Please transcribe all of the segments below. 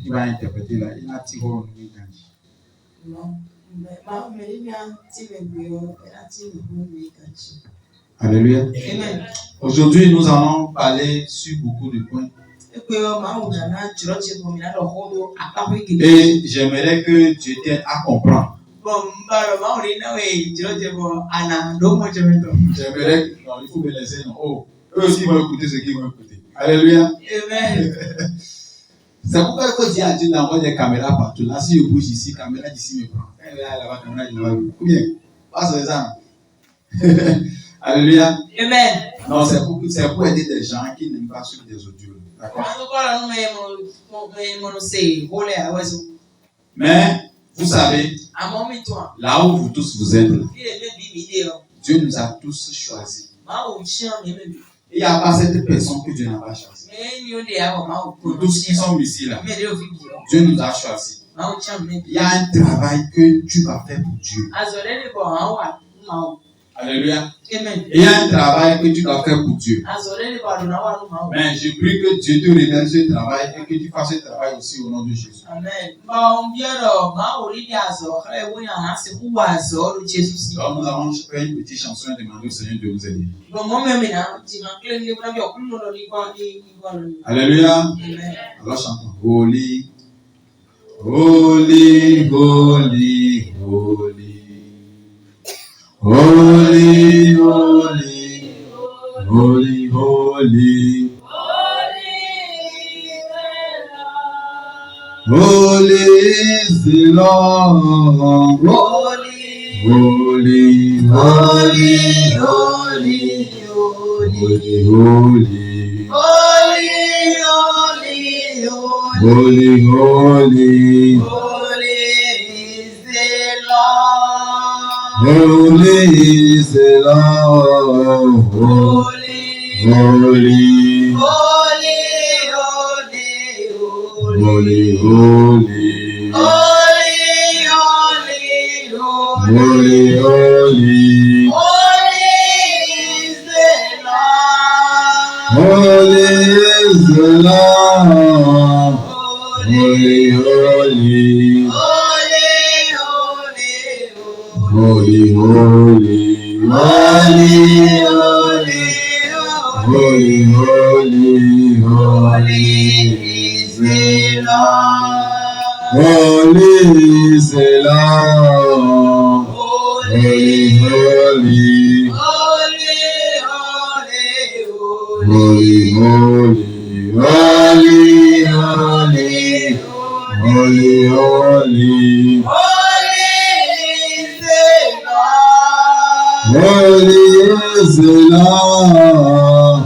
qui va interpréter là, il a tiré au nom. Non. Alléluia. Amen. Aujourd'hui, nous allons parler sur beaucoup de points. Et j'aimerais que Dieu t'aide à comprendre. J'aimerais que... Non, il faut me laisser. Non. Oh, eux aussi vont écouter ce qu'ils vont écouter. Alléluia. Amen. C'est pourquoi il faut dire à Dieu d'envoyer des caméras partout. Là, si je bouge ici, caméra d'ici me prend. Là-bas, caméra là-bas. Ou bien, passe les armes. Alléluia. Amen. Non, c'est pour aider des gens qui n'aiment pas suivre des audios. D'accord? Mais, vous savez, là où vous tous vous êtes, Dieu nous a tous choisis. Il n'y a pas cette personne que Dieu n'a pas choisie. Pour tous qui sont ici là, Dieu nous a choisis. Il y a un travail que tu vas faire pour Dieu. Alléluia. Amen. Il y a un travail que tu dois faire pour Dieu. Mais je prie que Dieu te révèle ce travail et que tu fasses ce travail aussi au nom de Jésus. Amen. Donc nous allons faire une petite chanson et demander au Seigneur de nous aider. Alléluia. Amen. Alors chantons. Holy, holy, holy, holy. Holy, holy, holy, holy. Holy is the Lord. Holy, Holy, holy, holy, holy, holy. holy, holy, Holy, holy. holy is the Lord. Holy is the Lord. Holy, Holy, holy, holy, holy, holy. holy, holy, Holy, holy. holy is the Lord. Holy is the Lord. Holy, holy. Holy, holy. Holy, holy, holy is the Lord. Holy is the Lord. Holy, holy. Holy, holy. Holy, holy. Holy, holy. Holy is the Lord.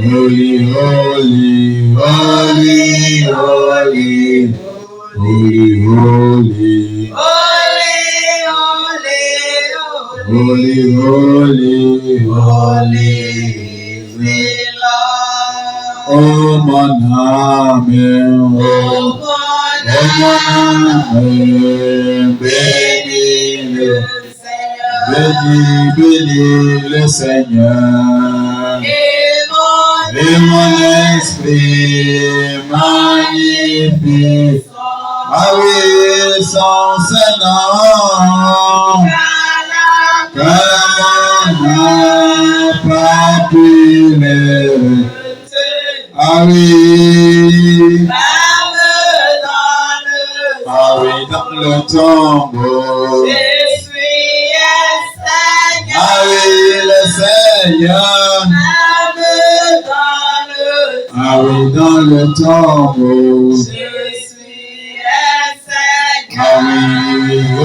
Holy, holy, holy, holy, holy, holy, holy, holy, oh mon âme, oh mon âme, bénis le Seigneur. Et mon esprit magnifique, ah oui, son Seigneur, car mon âme pas pu l'aimer. Ah oui, ah oui, dans le tombeau. Ah oui, le Seigneur. Ah oui, dans le tombeau. Ah oui, oh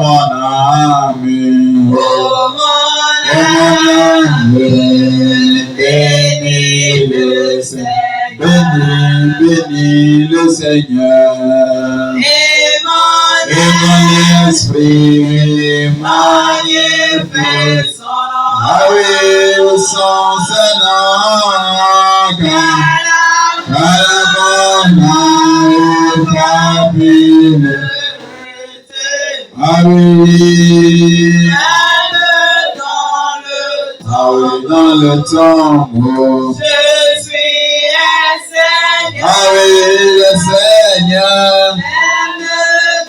mon âme. Oh mon âme. Bénis le Seigneur. Bénis le Seigneur. Et mon esprit magnifique. Ah oui, son Seigneur, car mon âme captive. Ah oui, dans le tombeau. Ah oui, le Seigneur, même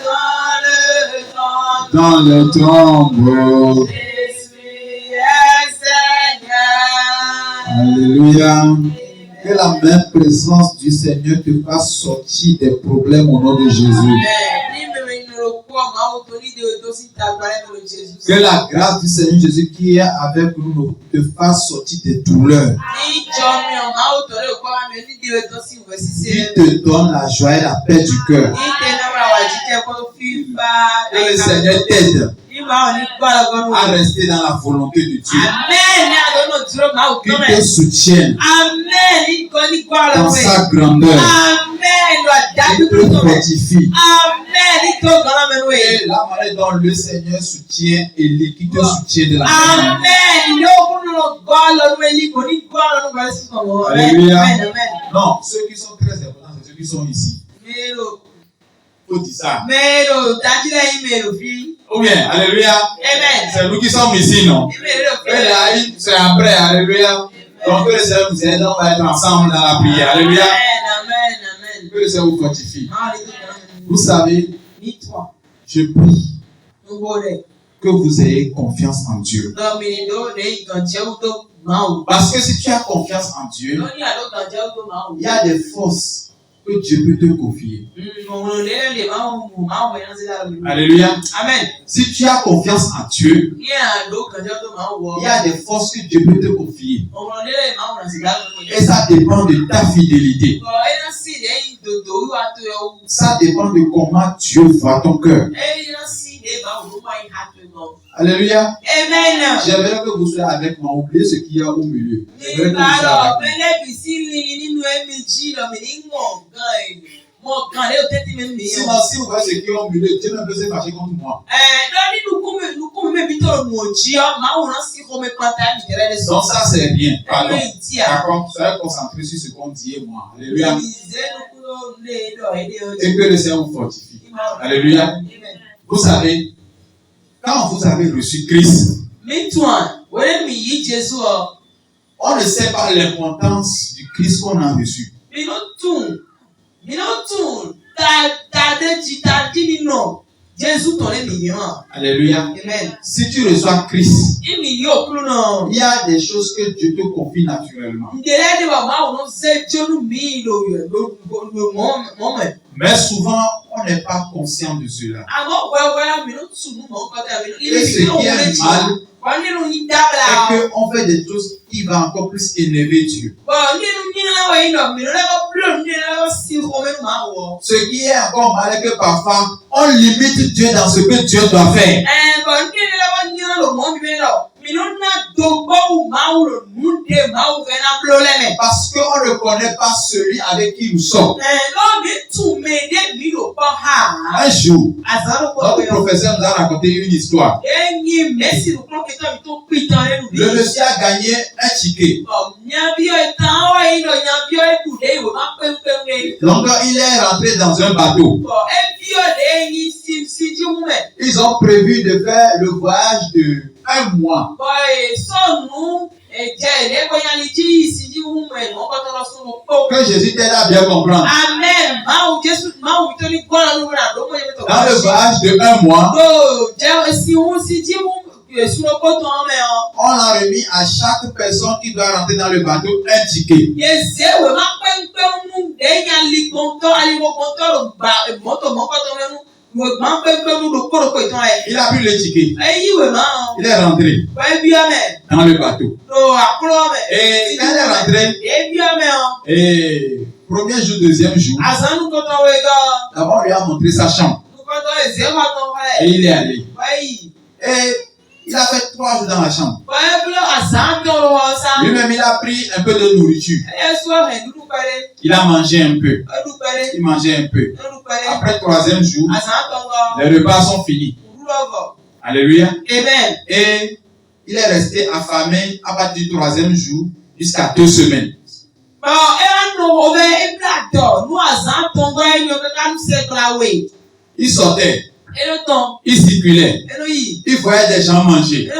dans le tombeau. Jésus est Seigneur. Alléluia. Que la même présence du Seigneur te fasse sortir des problèmes au nom de Jésus. Que la grâce du Seigneur Jésus qui est avec nous te fasse sortir des douleurs. Il te donne la joie et la paix du cœur. Que le Seigneur t'aide à rester dans la volonté de Dieu. Qu'il te soutienne dans sa grandeur. Qu'il te fortifie. Et la manière dont le Seigneur soutient Élie, qui te soutient de la main. Alléluia. Non, ceux qui sont très importants, c'est ceux qui sont ici. Faut dire ça. Ou bien, alléluia. C'est nous qui sommes ici, non? C'est après, alléluia. Donc que le Seigneur vous aide, on va être ensemble dans la prière. Alléluia. Que le Seigneur vous fortifie. Vous savez, je prie que vous ayez confiance en Dieu. Parce que si tu as confiance en Dieu, il y a des forces que Dieu peut te confier. Alléluia. Amen. Si tu as confiance en Dieu, il y a des forces que Dieu peut te confier. Et ça dépend de ta fidélité. Ça dépend de comment Dieu voit ton cœur. Alléluia. Amen. J'aimerais que vous soyez avec moi. Oubliez ce qu'il y a au milieu. J'aimerais que vous soyez avec moi. Si vous voyez ce qu'il y a au milieu, Dieu ne peut se fâcher contre moi. Donc ça c'est bien. Pardon. D'accord. Soyez concentrés sur ce qu'on dit et moi. Alléluia. Et que le Seigneur vous fortifie. Alléluia. Vous savez, quand vous avez reçu Christ, on ne sait pas l'importance du Christ qu'on a reçu. Alléluia. Amen. Si tu reçois Christ, Il il y a des choses que Dieu te confie naturellement. Mais souvent, on n'est pas conscient de cela. Et ce qui est mal, c'est qu'on fait des choses qui vont encore plus élever Dieu. Ce qui est encore mal est que parfois, on limite Dieu dans ce que Dieu doit faire. Parce qu'on ne connaît pas celui avec qui nous sommes. Un jour, notre professeur nous a raconté une histoire. Le monsieur a gagné un ticket. Donc, il est rentré dans un bateau. Ils ont prévu de faire le voyage de 1 mois. Que Jésus t'aide à bien comprendre. Amen. Dans le voyage de 1 mois, on a remis à chaque personne qui doit rentrer dans le bateau un ticket. Il a pris le ticket. Il est rentré dans le bateau. Et quand il est rentré, et premier jour, deuxième jour, d'abord on lui a montré sa chambre. Et il est allé. Et il a fait 3 jours dans la chambre. Lui-même, il a pris un peu de nourriture. Il a mangé un peu. Il mangeait un peu. Après le 3e jour, les repas sont finis. Alléluia. Amen. Et il est resté affamé à partir du 3e jour jusqu'à 2 semaines. Il sortait. Il circulait. Il voyait des gens manger.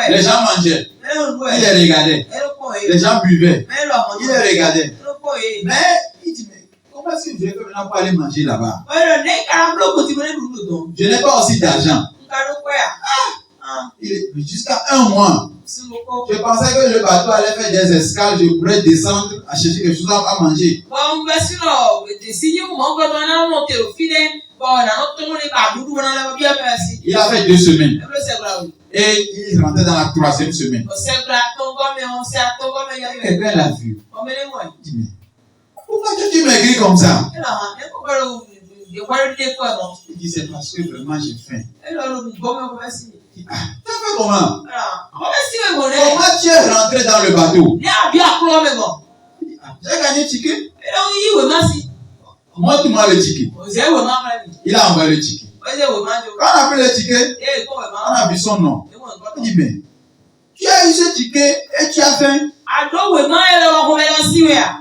Les gens mangeaient. Il les regardait. Les gens buvaient. Il les regardait. Mais il dit, mais Comment est-ce que je vais faire maintenant pour aller manger là-bas? Je n'ai pas aussi d'argent. Jusqu'à un mois, je pensais que le bateau allait faire des escales, je pourrais descendre à chercher quelque chose à manger. Il a fait 2 semaines. Et il rentrait dans la 3e semaine. Quelqu'un l'a vu. Il dit, mais pourquoi tu maigris comme ça? Il dit, c'est parce que vraiment j'ai faim. Tu as fait comment? Comment tu es rentré dans le bateau? J'ai gagné le ticket. Montre-moi le ticket. Il a envoyé le ticket. Quand on a pris le ticket, on a vu son nom. Il dit, mais tu as eu ce ticket et tu as faim.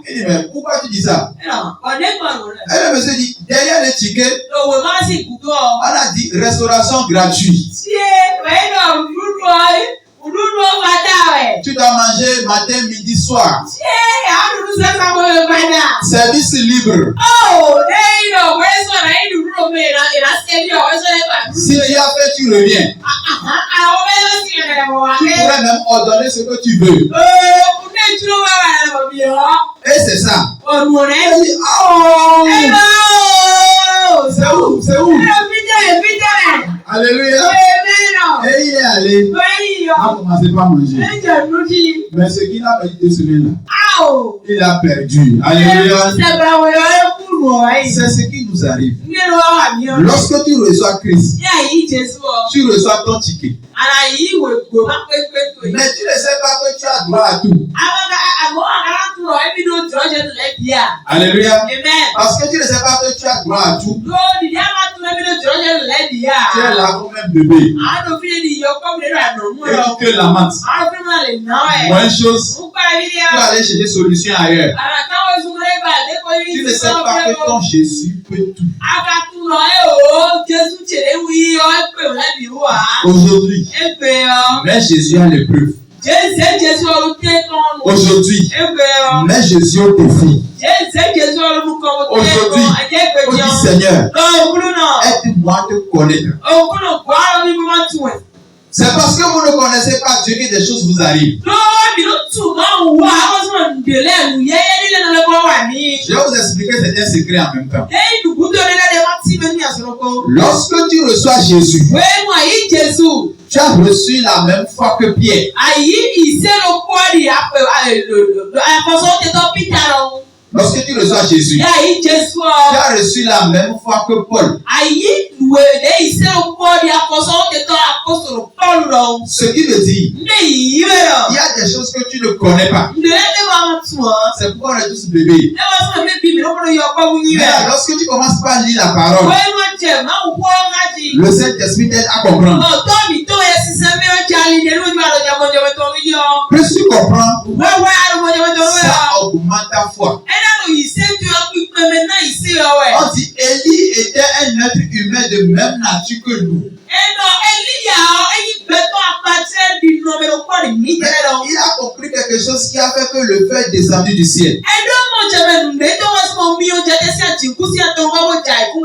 Il dit, mais pourquoi tu dis ça? Et le monsieur dit, derrière le ticket, on a dit restauration gratuite. Tu dois manger matin, midi, soir. Service libre. Si tu as fait, tu reviens. Tu pourrais même ordonner ce que tu veux. Et c'est ça. Il dit, oh! C'est où? C'est où? Alléluia. Et il est allé. Il a commencé par manger. Mais ce qu'il a fait 2 semaines là, il a perdu. Alléluia. C'est ce qui nous arrive. Lorsque tu reçois Christ, tu reçois ton ticket. Mais tu ne sais pas que tu as droit à tout. Alléluia. Parce que tu ne sais pas que tu as droit à tout. Tu es là comme un bébé. Et tu te lamentes. Moins chose, tu vas aller chercher solution ailleurs. Tu ne sais pas que ton Jésus peut tout. Aujourd'hui, mais Jésus a l'épreuve. Aujourd'hui, mais Jésus au défi. Aujourd'hui, on dit Seigneur, aide-moi à te connaître. C'est parce que vous ne connaissez pas Dieu que des choses vous arrivent. Je vais vous expliquer certains secrets en même temps. Lorsque tu reçois Jésus, tu as reçu la même foi que Pierre. Lorsque tu reçois Jésus, tu as reçu la même foi que Paul. Ce qui veut dire, il y a des choses que tu ne connais pas. C'est pourquoi on est tous bébés. Mais lorsque tu commences par lire la parole, le Saint-Esprit t'aide à comprendre. Plus tu comprends, ça augmente ta foi. On dit Élie était un être humain de même nature que nous. Il a compris quelque chose qui a fait que le feu est descendu du ciel.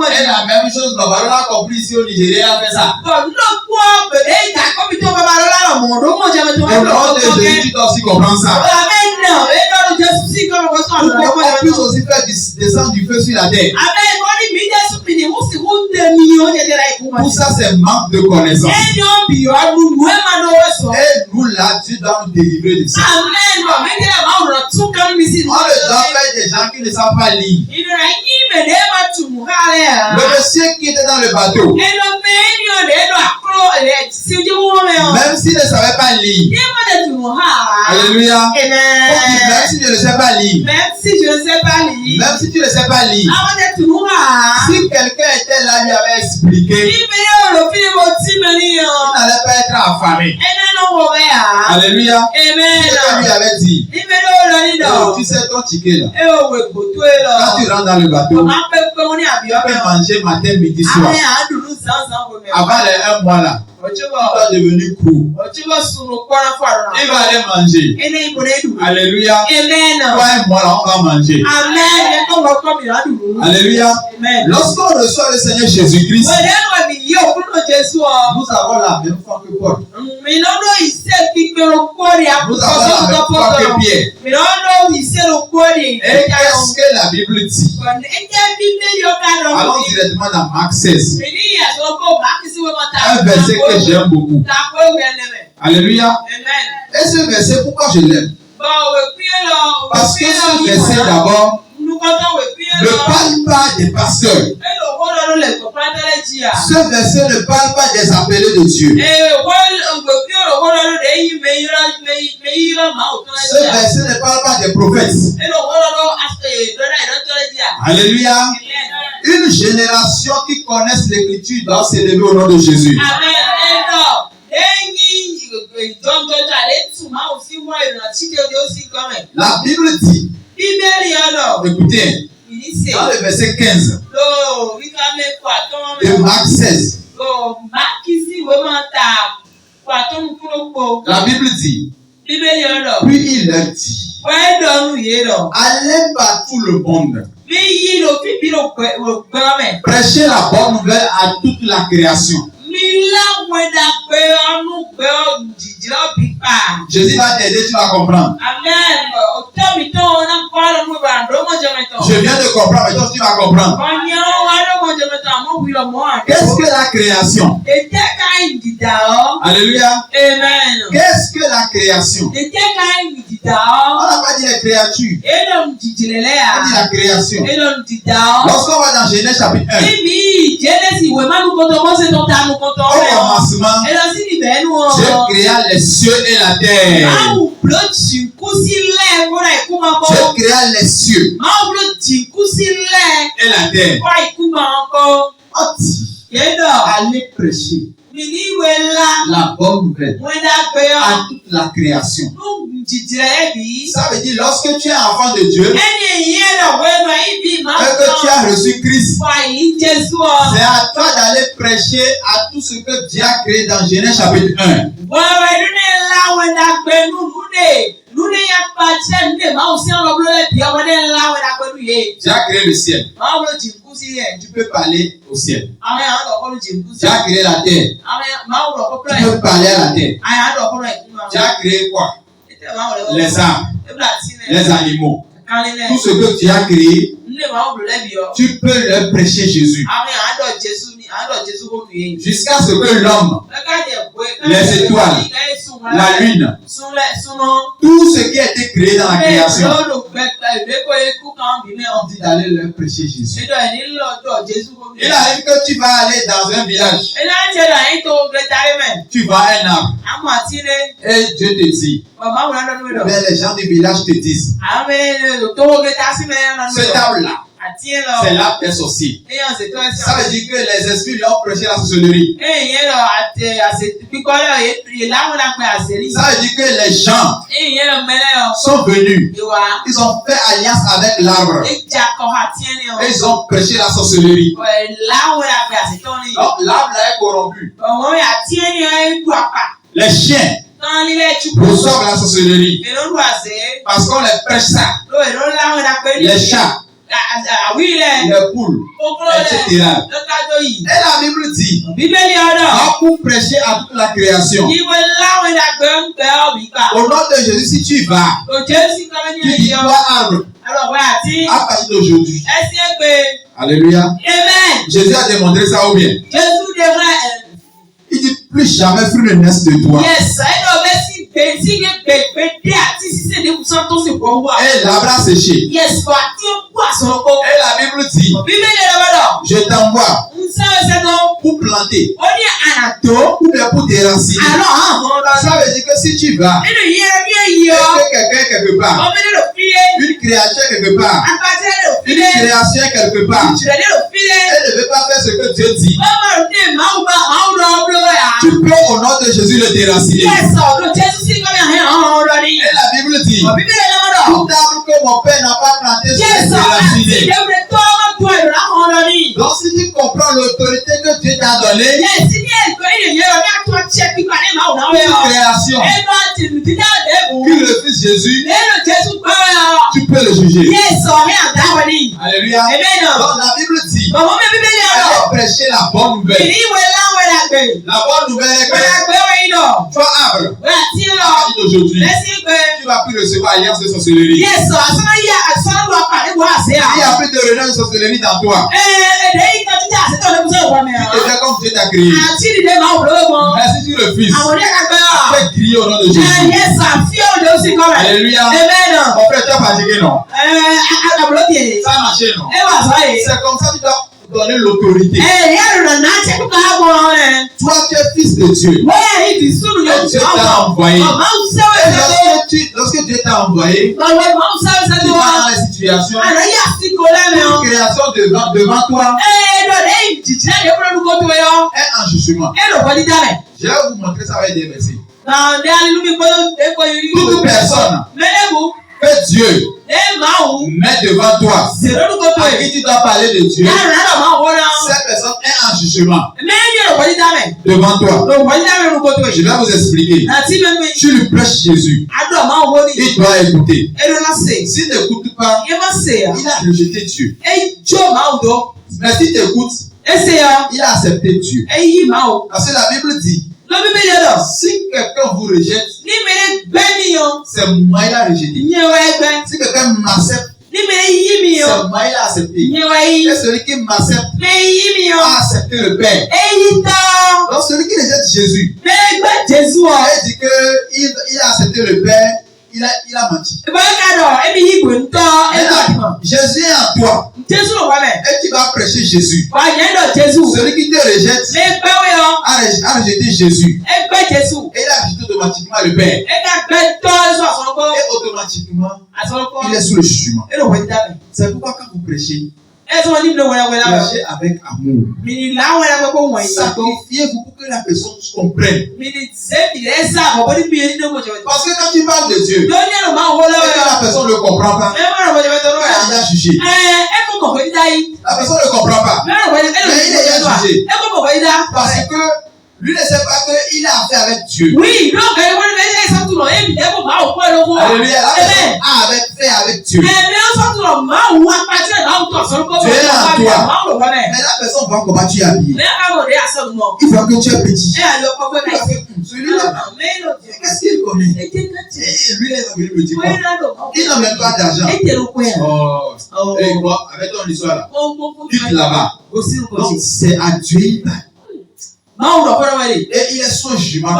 Et la même chose, Babalola a compris ici au Nigeria, a fait ça. Et lors de Jésus, tu dois aussi comprendre ça. On peut aussi faire descendre du feu sur la terre. Pour ça, c'est manque de connaissance. Et nous, là, Dieu doit nous délivrer de ça. On ne doit pas des gens qui ne savent pas lire. Le monsieur qui était dans le bateau, même s'il ne savait pas lire, alléluia, même si je ne sais pas lire, même si tu ne sais pas lire, si quelqu'un était là, lui avait expliqué, il n'allait pas être affamé. Alléluia. Quelqu'un lui avait dit, tu sais ton ticket là, quand tu rentres dans le bateau, tu peux manger matin, midi, soir. Avant les 1 mois là, doit devenir court. Il va aller manger. Alléluia. Amen. Toi et moi, là, on va manger. Amen. Alléluia. Amen. Lorsqu'on reçoit le Seigneur Jésus-Christ, nous avons la même foi que Paul. Nous avons la même foi que Pierre. Et qu'est-ce que la Bible dit? Allons directement dans Marc 16. Un verset que j'aime beaucoup. Alléluia. Et ce verset, pourquoi je l'aime? Parce que ce verset d'abord ne parle pas des pasteurs. Ce verset ne parle pas des appelés de Dieu. Ce verset ne parle pas des prophètes. Alléluia. Une génération qui connaisse l'écriture doit s'élever au nom de Jésus. La Bible dit, écoutez, dans le verset 15 de Marc 16, la Bible dit, puis il leur dit, allez par tout le monde, prêchez la bonne nouvelle à toute la création. Jésus va t'aider, tu vas comprendre. Je viens de comprendre, mais toi tu vas comprendre. Qu'est-ce que la création? Alléluia. Qu'est-ce que la création? On n'a pas dit les créatures. On dit la création. Lorsqu'on va dans Genèse chapitre 1, au commencement, Dieu créa les cieux et la terre. Dieu créa les cieux et la terre. On dit, allez prêcher la bonne nouvelle à toute la création. Ça veut dire, lorsque tu es enfant de Dieu et que tu as reçu Christ, c'est à toi d'aller prêcher à tout ce que Dieu a créé dans Genèse chapitre 1. Dieu a créé le ciel. Tu peux parler au ciel. Dieu a créé la terre. Tu peux parler à la terre. Dieu a créé quoi? Les arbres, les animaux. Tout ce que Dieu a créé, tu peux leur prêcher Jésus. Jusqu'à ce que l'homme, les étoiles, la lune, tout ce qui a été créé dans la création, on dit d'aller leur prêcher Jésus. Il arrive que tu vas aller dans un village, tu vois un arbre, et Dieu te dit, mais les gens du village te disent, cet arbre-là, c'est l'arbre des sorciers. Ça veut dire que les esprits leur prêché la sorcellerie. Ça veut dire que les gens sont venus. Ils ont fait alliance avec l'arbre. Et ils ont prêché la sorcellerie. Donc l'arbre est corrompu. Les chiens reçoivent la sorcellerie parce qu'on les prêche ça. Les chats, les poules, etc. Et la Bible dit, pour prêcher à toute la création. Au nom de Jésus, si tu vas, tu dis toi arbre, à partir d'aujourd'hui. Alléluia. Amen. Jésus a démontré ça ou bien? Il dit plus jamais fruit ne naisse de toi. Et l'arbre a séché. Et la Bible dit, je t'envoie pour planter ou bien pour déraciner. Ça veut dire que si tu vas et que quelqu'un quelque part, une créature quelque part, une création quelque part, elle ne veut pas faire ce que Dieu dit, tu peux au nom de Jésus le déraciner. Et la Bible dit, tout arbre que mon père n'a pas planté sera déraciné. Donc si tu comprends l'autorité que Dieu t'a donnée, création, puis le Fils Jésus, tu peux le juger. Alléluia. Donc la Bible dit, alors prêcher la bonne nouvelle. La bonne nouvelle est que toi, Abraham, aujourd'hui, tu vas plus recevoir alliance de sorcellerie. Il y a plus de renom de sorcellerie dans toi. Tu deviens comme Dieu t'a créé. Mais si tu refuses, tu peux crier au nom de Jésus. Alléluia. Mon frère, tu as fatigué, non? Ça a marché, non? C'est comme ça que tu dois donner l'autorité. Toi, tu es fils de Dieu. Et Dieu t'a envoyé. Et lorsque Dieu t'a envoyé, tu vas dans les situations, une création devant toi est en jugement. Je vais vous montrer ça avec des versets. Toute personne que Dieu met devant toi, à qui tu dois parler de Dieu, cette personne est en jugement devant toi. Je vais vous expliquer. Tu lui prêches Jésus, il doit écouter. S'il n'écoute pas, il a rejeté Dieu. Mais s'il t'écoute, il a accepté Dieu. Parce que la Bible dit, si quelqu'un vous rejette, c'est moi il a rejeté. Si quelqu'un m'accepte, c'est moi il a accepté. Et celui qui m'accepte a accepté le Père. Donc celui qui rejette Jésus, il dit qu'il a accepté le Père. Il a menti. Jésus est en toi. Et tu vas prêcher Jésus. Celui qui te rejette a rejeté Jésus. Et il a rejeté automatiquement le Père. Et automatiquement, il est sous le jugement. C'est pourquoi quand vous prêchez, prêchez avec amour. Sacrifiez-vous pour que la personne comprenne. Parce que quand tu parles de Dieu, et que la personne ne comprend pas, il est déjà jugé. La personne ne comprend pas, mais il est déjà jugé. Parce que lui ne sait pas qu'il a affaire avec Dieu. Oui, alléluia, la personne a fait avec Dieu. Dieu est en toi. Mais la personne voit comment tu es habillé. Il voit que tu es petit. Celui-là, qu'est-ce qu'il connaît? Lui, il est venu me dire quoi? Il n'a même pas d'argent. Oh, et quoi? Avec ton histoire là. Quitte là-bas. Donc, c'est à Dieu. Et il est son jugement.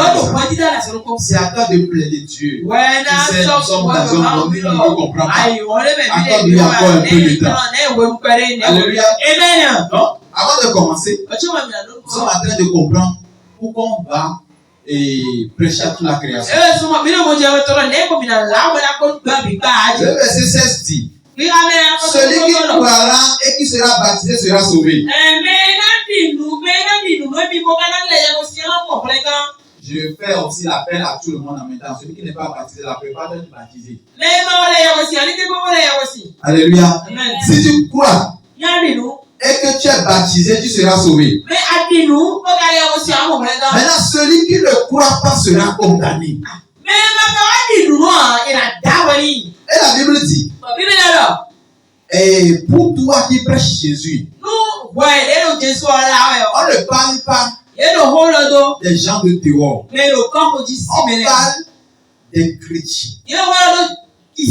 C'est à toi de plaider Dieu. Nous sommes dans un monde où nous ne comprenons pas. Accorde-lui encore un peu de temps. Alléluia. Donc, avant de commencer, nous sommes en train de comprendre pourquoi on va prêcher à toute la création. Le verset 16 dit, celui qui croira et qui sera baptisé sera sauvé. Je fais aussi l'appel à tout le monde en même temps. Celui qui n'est pas baptisé, la prépare d'être baptisé. Alléluia. Si tu crois et que tu es baptisé, tu seras sauvé. Maintenant, celui qui ne croit pas sera condamné. Et la Bible dit, et pour toi qui prêches Jésus, on ne parle pas des gens de dehors. On parle des chrétiens. On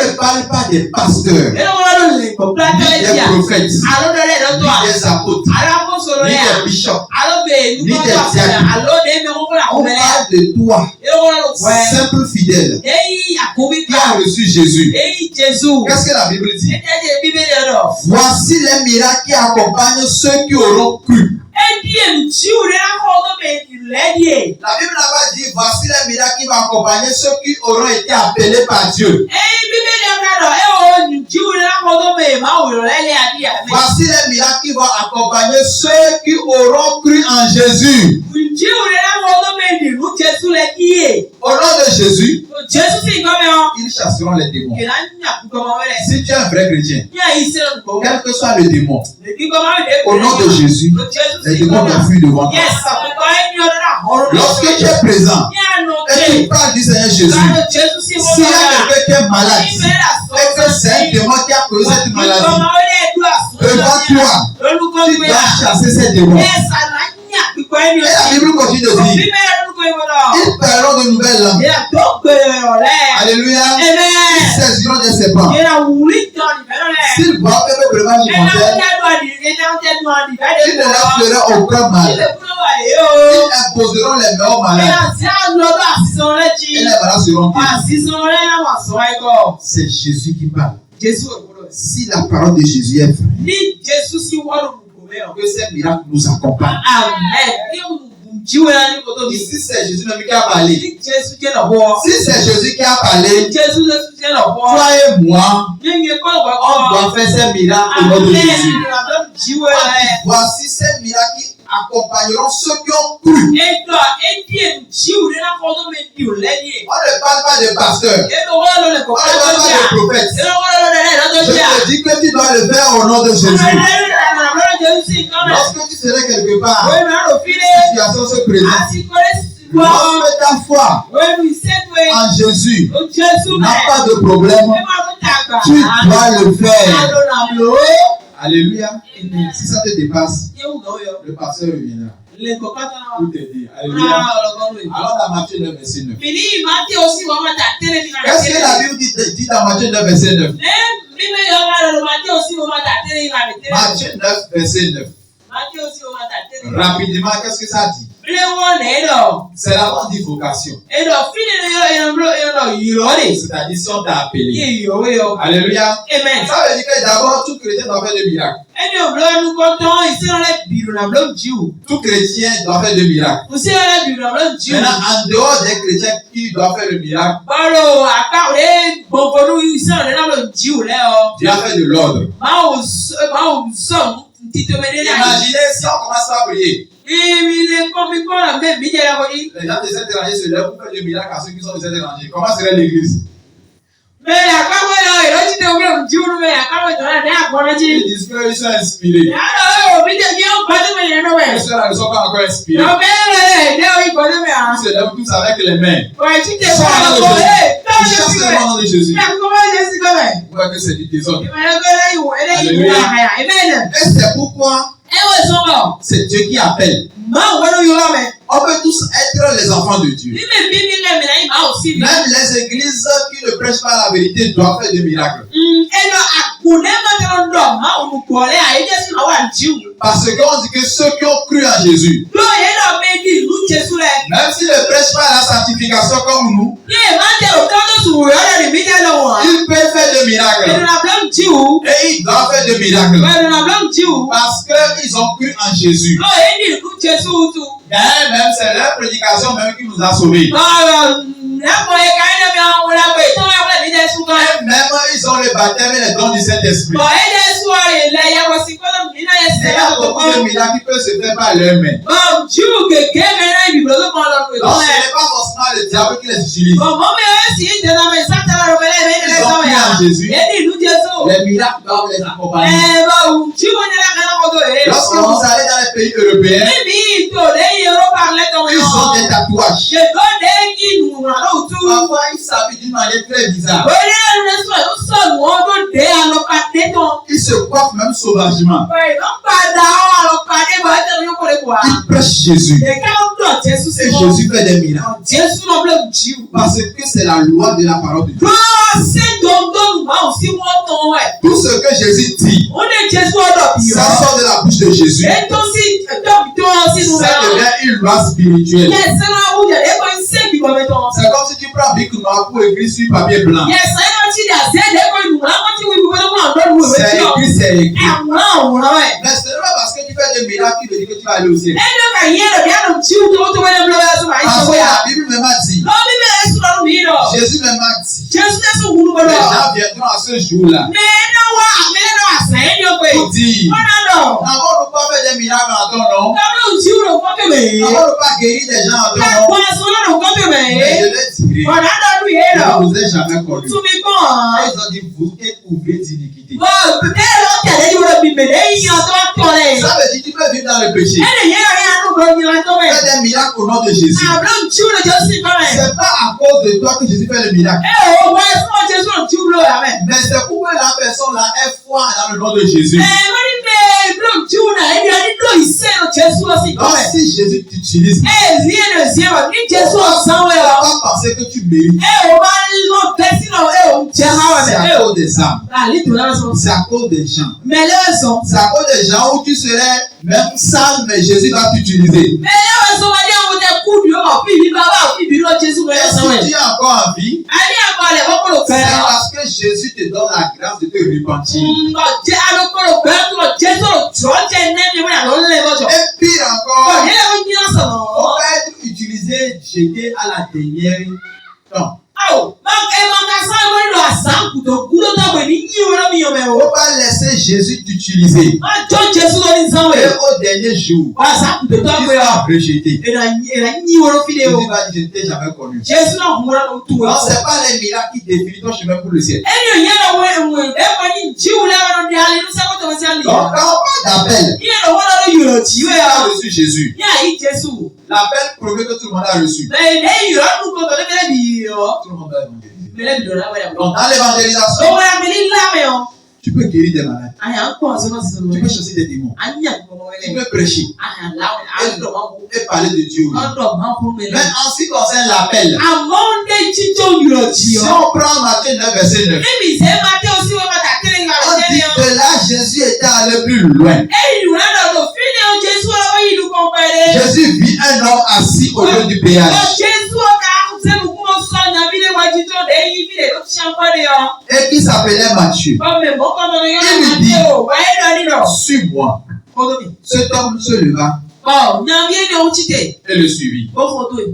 ne parle pas des pasteurs, ni des prophètes, ni des apôtres, ni des bishops, ni des diacres. On parle de toi, simple fidèle, qui a reçu Jésus. Qu'est-ce que la Bible dit? Voici les miracles qui accompagnent ceux qui auront cru. La Bible là-bas dit, voici les miracles qui vont accompagner ceux qui auront été appelés par Dieu. Voici les miracles qui vont accompagner ceux qui auront cru en Jésus. Au nom de Jésus, ils chasseront les démons. Si tu es un vrai chrétien, quel que soit le démon, au nom de Jésus, les démons vont fuir devant toi. Lorsque tu es présent et tu parles du Seigneur Jésus, s'il y a quelqu'un qui est malade et que c'est un démon qui a causé cette maladie, devant toi, tu dois chasser ces démons. Et la Bible continue de dire, ils parleront de nouvelles langues. Alléluia. Ils saisiront des serpents. S'ils voient que le breuvage montait, ils ne leur feront aucun mal. Ils imposeront les mains aux malades. Et les malades seront guéris. C'est Jésus qui parle. Si la parole de Jésus est vraie, que ces miracles nous accompagnent. Ici, c'est Jésus même qui a parlé. Si c'est Jésus qui a parlé, toi et moi, on doit faire ces miracles au nom de Jésus. Voici ces miracles qui accompagneront ceux qui ont cru. On ne parle pas de pasteur. On ne parle pas de prophète. Je te dis que tu dois le faire au nom de Jésus. Lorsque tu serais quelque part, la situation se présente. Lorsque ta foi en Jésus n'a pas de problème, tu dois le faire. Alléluia. Si ça te dépasse, le pasteur reviendra. Pour te dire. Alléluia. Alors dans Matthieu 9, verset 9. Qu'est-ce que la Bible dit dans Matthieu 9, verset 9? Matthieu 9, verset 9. Rapidement, qu'est-ce que ça dit? C'est la bonne vocation. C'est-à-dire si on t'a appelé. Alléluia. Amen. Ça veut dire que d'abord, tout chrétien doit faire des miracles. Tout chrétien doit faire des miracles. Maintenant, en dehors des chrétiens qui doivent faire le miracle, Dieu a fait de l'ordre. Imaginez si on commence à prier. Les gens des étrangers se lèvent pour faire le miracle à ceux qui sont des étrangers. Comment serait l'église? Ils disent qu'ils sont inspirés. Ceux-là ne sont pas encore inspirés. Ils se lèvent tous avec les mains. Ils chassent le nom de Jésus. Vous voyez que c'est du désordre. Alléluia. Et c'est pourquoi c'est Dieu qui appelle. On peut tous être les enfants de Dieu. Même les églises qui ne prêchent pas la vérité doivent faire des miracles. Parce qu'on dit que ceux qui ont cru en Jésus, même s'ils ne prêchent pas la sanctification comme nous, ils peuvent faire des miracles. Et ils doivent faire des miracles. Parce qu'ils ont cru en Jésus. Même c'est leur prédication même qui nous a sauvés. Même ils ont le baptême et les dons du Saint-Esprit. Il y a beaucoup de miracles qui peuvent se faire par leurs mains. Donc ce n'est pas forcément le diable qui les utilise. Ils ont cru en Jésus. Les miracles doivent les accompagner. Lorsque vous allez dans les pays européens, ils ont des tatouages. Parfois, ils s'habillent d'une manière très bizarre. Ils se coiffent même sauvagement. Ils prêchent Jésus. Et Jésus fait des miracles. Parce que c'est la loi de la parole de Dieu. Tout ce que Jésus dit, ça sort de la bouche de Jésus. Ça devient une loi spirituelle. C'est comme si tu prends un bic noir pour écrire sur papier blanc. C'est écrit, c'est écrit. Mais ce n'est pas parce que tu fais des miracles qui veut dire que tu vas aller au ciel. Parce que la Bible même a dit. Jésus même a dit. Les gens viendront à ce jour-là pour dire, n'avons-nous pas fait des miracles en ton nom? ne pas guérir des gens en dehors. Mais je le dirai. Je ne vous ai jamais connu. Ils ont dit, vous êtes ouvrés d'iniquité. Ça veut dire, tu peux vivre dans le péché. Fais des miracles au nom de Jésus. C'est pas à cause de toi que Jésus fait le miracle. Mais c'est pour que la personne là ait foi dans le nom de Jésus. Donc si Jésus t'utilise, pas penser que tu mérites. C'est à cause des âmes. C'est à cause des gens. C'est à cause des gens où tu serais même sale, mais Jésus va t'utiliser. Si tu es encore en vie, c'est parce que Jésus te donne la grâce de te repentir. Et pire encore, on va être utilisé, jeté à la dernière temps. On va laisser Jésus t'utiliser. Et au dernier jour, tu seras rejeté. Jésus va dire, je ne t'ai jamais connu. Non, ce n'est pas les miracles qui définissent ton chemin pour le ciel. Donc, quand on parle d'appel, tu as reçu Jésus. L'appel promet que tout le monde a reçu. Tout le monde a évangélisé. Donc, dans l'évangélisation, tu peux guérir des malades. Tu peux chasser des démons. Tu peux prêcher. Et parler de Dieu. Mais en ce qui concerne l'appel, si on prend Matthieu 9, verset 9, on dit que là, Jésus était allé plus loin. Jésus vit un homme assis au lieu du péage. Et qui s'appelait Matthieu. Il lui dit, suis-moi. Cet homme se leva et le suivit.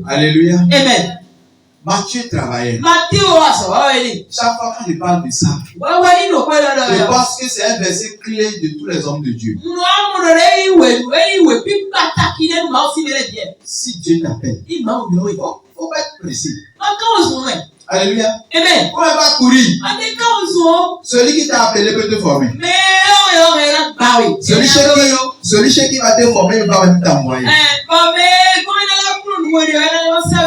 Alléluia. Amen. Matthieu travaillait. Chaque fois que je parle de ça, je pense que c'est un verset clé de tous les hommes de Dieu. Si Dieu t'appelle, il faut pas être précis. Alléluia. Amen. On ne va pas courir. Celui qui t'a appelé peut te former. Celui qui va te former, il va même t'envoyer.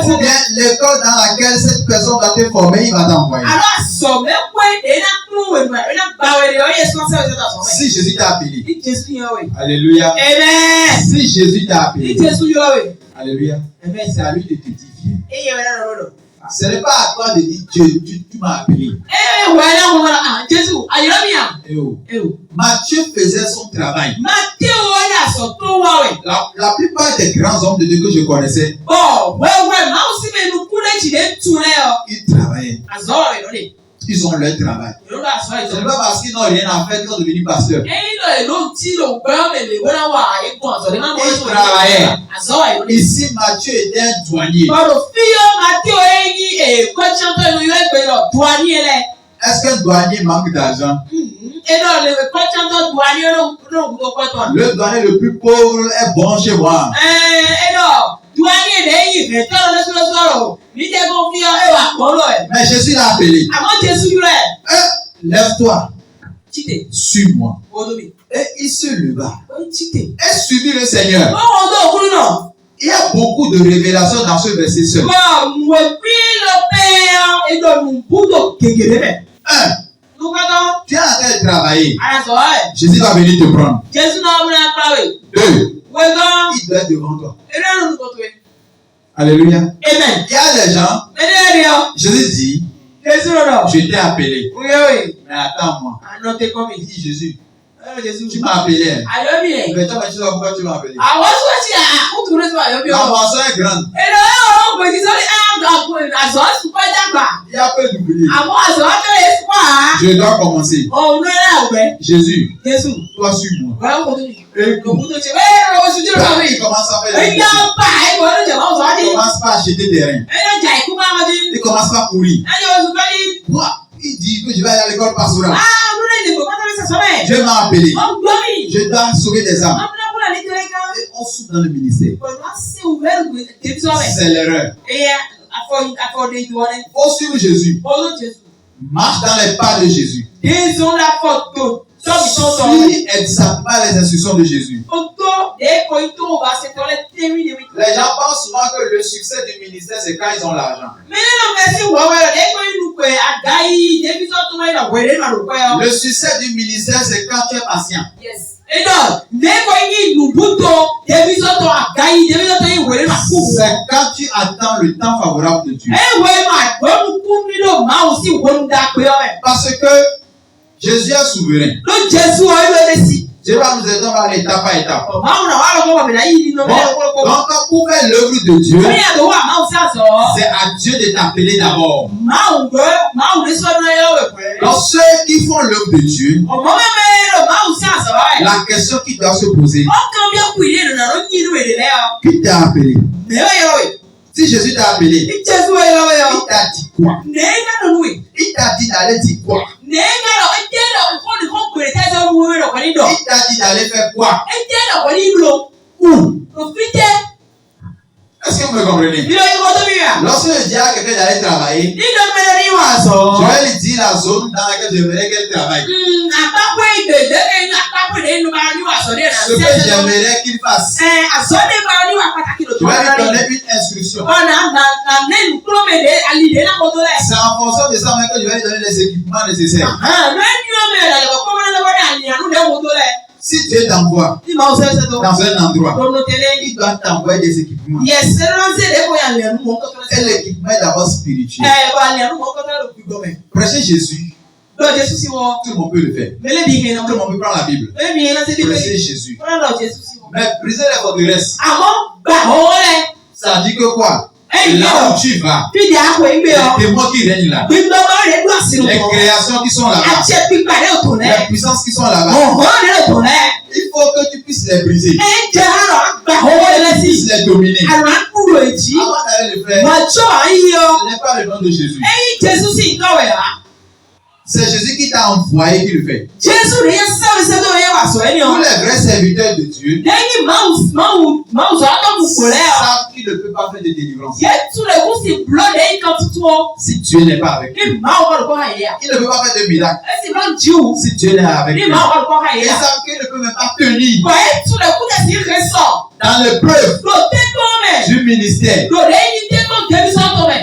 Ou bien l'école dans laquelle cette personne va te former, il va t'envoyer. Si Jésus t'a appelé. Alléluia. Amen. Si Jésus t'a appelé. Alléluia. C'est à lui de t'édifier. Ce n'est pas à toi de dire Dieu, tu m'as appelé. Matthieu faisait son travail. La plupart des grands hommes de Dieu que je connaissais, ils travaillaient. Ils ont leur travail. Ce n'est pas parce qu'ils n'ont rien à faire qu'ils sont devenus pasteurs. Ils travaillaient. Ici, Matthieu était un douanier. Est-ce qu'un douanier manque d'argent? Le douanier le plus pauvre est bon chez moi. Mais Jésus l'a appelé. Lève-toi. Suis-moi. Et il se leva. Et suivit le Seigneur. Il y a beaucoup de révélations dans ce verset seul. Tu es en train de travailler. Jésus va venir te prendre. 2. Il doit être devant toi. Alléluia. Amen. Il y a des gens, Jésus dit, je t'ai appelé. Mais attends-moi. Il dit Jésus, tu m'as appelé. Mais toi, tu sais pourquoi tu m'as appelé. La moisson est grande. Il y a peu d'ouvriers. Je dois commencer. Jésus, toi suis-moi. Il commence à faire les choses. Il commence pas à acheter des reins. Il commence pas à courir. Moi, il dit que je vais aller à l'école pastorale. Dieu m'a appelé. Je dois sauver des âmes. on souffre dans le ministère. C'est l'erreur. Faut suivre Jésus. Marche dans les pas de Jésus. Suis exactement les instructions de Jésus. Les gens pensent souvent que le succès du ministère, c'est quand ils ont l'argent. Le succès du ministère, c'est quand tu es patient. C'est quand tu attends le temps favorable de Dieu. Parce que Jésus est souverain. Dieu va nous aider à aller étape par étape. Donc, pour faire l'œuvre de Dieu, c'est à Dieu de t'appeler d'abord. Donc, ceux qui font l'œuvre de Dieu, la question qui doit se poser, qui t'a appelé? Si Jésus t'a appelé, il t'a dit quoi? Il t'a dit d'aller dire quoi? Il t'a dit d'aller faire quoi? Où? Est-ce que vous me comprenez? Lorsque je dis à quelqu'un d'aller travailler, je vais lui dire la zone dans laquelle j'aimerais qu'elle travaille. Ce que j'aimerais qu'il fasse. Je vais lui donner une instruction. C'est en fonction de ça que je vais lui donner les équipements nécessaires. Si Dieu t'envoie dans un endroit, il doit t'envoyer des équipements. Et l'équipement est d'abord spirituel. Prêcher Jésus, tout le monde peut le faire. Tout le monde peut prendre la Bible. Prêcher Jésus. Mais briser les forteresses, ça dit que quoi? Là où tu vas, les témoins qui règnent là, les créations qui sont là-bas, les puissances qui sont là-bas, il faut que tu puisses les briser, que tu puisses les dominer. Avant d'aller le faire, ce n'est pas le nom de Jésus. C'est Jésus qui t'a envoyé qui le fait. Tous les vrais serviteurs de Dieu savent qu'il ne peut pas faire de délivrance si Dieu n'est pas avec lui. Il ne peut pas faire de miracle si Dieu n'est avec lui. Ils savent qu'il ne peut même pas tenir dans l'épreuve du ministère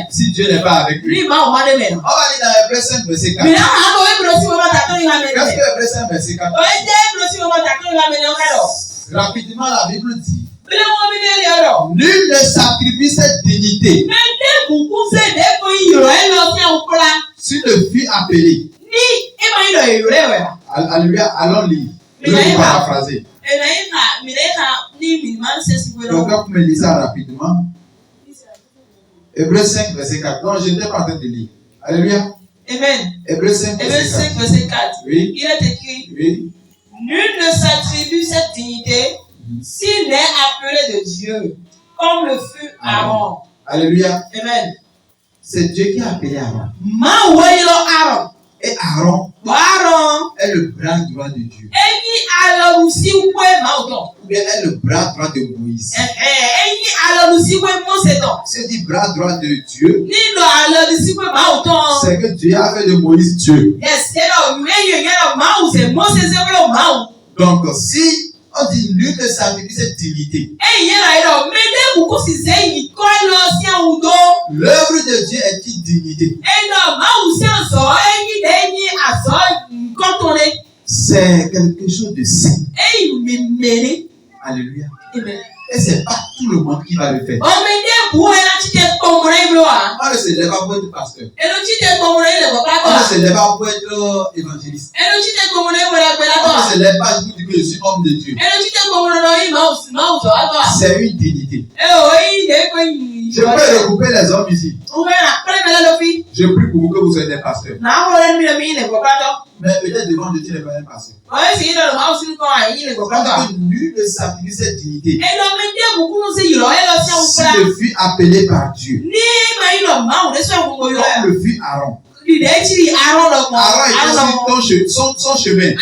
si Dieu n'est pas avec lui. On va lire dans Hébreux 5 verset 4. Qu'est-ce que Hébreux 5 verset 4? Rapidement, la Bible dit: nul ne s'attribue cette dignité s'il ne fut appelé. Alléluia, allons lire. Je vais vous paraphraser. Donc, vous me lisez ça rapidement. Hébreux 5 verset 4. Donc, je n'étais pas en train de lire. Alléluia. Amen. Hébreux 5 verset 4. Oui. Il est écrit: oui. Nul ne s'attribue cette dignité s'il n'est appelé de Dieu, comme le fut Aaron. Alléluia. Amen. C'est Dieu qui a appelé Aaron. Et Aaron est le bras droit de Dieu. Ou bien est le bras droit de Moïse. C'est dit bras droit de Dieu. C'est que Dieu a fait de Moïse Dieu. Donc si on dit nul ne s'attribue cette dignité, l'œuvre de Dieu est une dignité. C'est quelque chose de saint. Alléluia. Et c'est pas tout le monde qui va le faire. On ne se lève pas pour être pasteur. On ne se lève pas pour être évangéliste. On ne se lève pas pour dire que je suis homme de Dieu. C'est une dignité. Je peux regrouper les hommes ici. Je prie pour vous que vous soyez des pasteurs. Mais peut-être devant Dieu, tu n'es pas un pasteur. Parce que nul ne s'attribue cette dignité s'il ne fut appelé par Dieu. Comme le fut Aaron. Aaron était son chemin.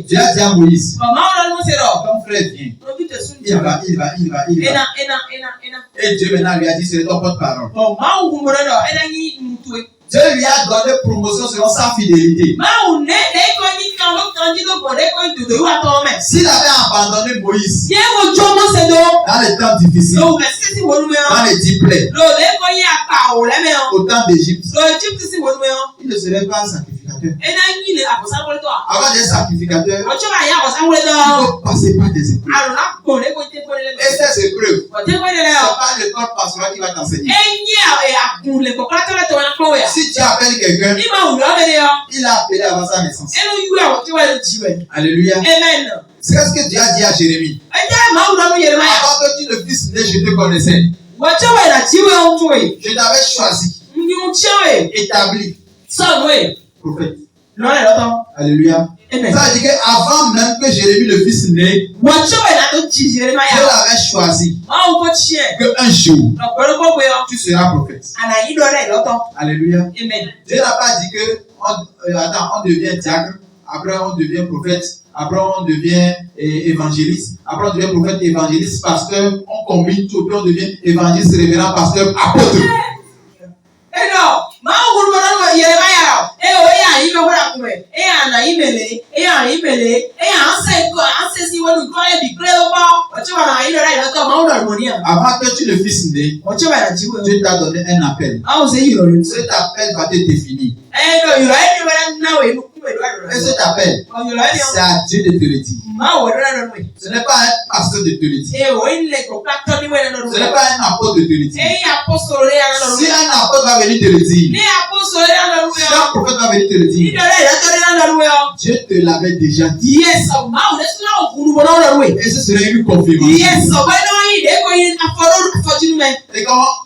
Dieu a dit à Moïse: ton frère vient. Il va. Et Dieu maintenant lui a dit, c'est ton porte-parole. Dieu lui a donné promotion selon sa fidélité. S'il avait abandonné Moïse dans les temps difficiles, dans les diplômes, au temps d'Égypte, il ne serait pas un sacrificateur. Avant d'être sacrificateur, il faut passer par des épreuves. Et ces épreuves, ce n'est pas l'école pastoral qui va t'enseigner. Si tu appelles quelqu'un, il a appelé avant sa naissance. Alléluia. Amen. C'est ce que Dieu a dit à Jérémie. Avant que tu ne puisses naître, je te connaissais. Je t'avais choisi, établi, prophète. Alléluia. Ça veut dire qu'avant même que Jérémie le fils naît, Dieu l'avait choisi qu'un jour tu seras prophète. Alléluia. Dieu n'a pas dit que on devient diacre, après on devient prophète, après on devient évangéliste, après on devient prophète, évangéliste, pasteur, on combine tout, puis on devient évangéliste, révérend, pasteur, apôtre. Avant que tu le fisses né, Dieu t'a donné un appel. Cet appel va te définir. Et cet appel, c'est à Dieu de te le dire. Ce n'est pas un pasteur de te le dire. Ce n'est pas un apôtre de te le dire. Si un apôtre va venir te le dire, si un prophète va venir te le dire, Dieu te l'avait déjà dit. Et ce serait une confirmation.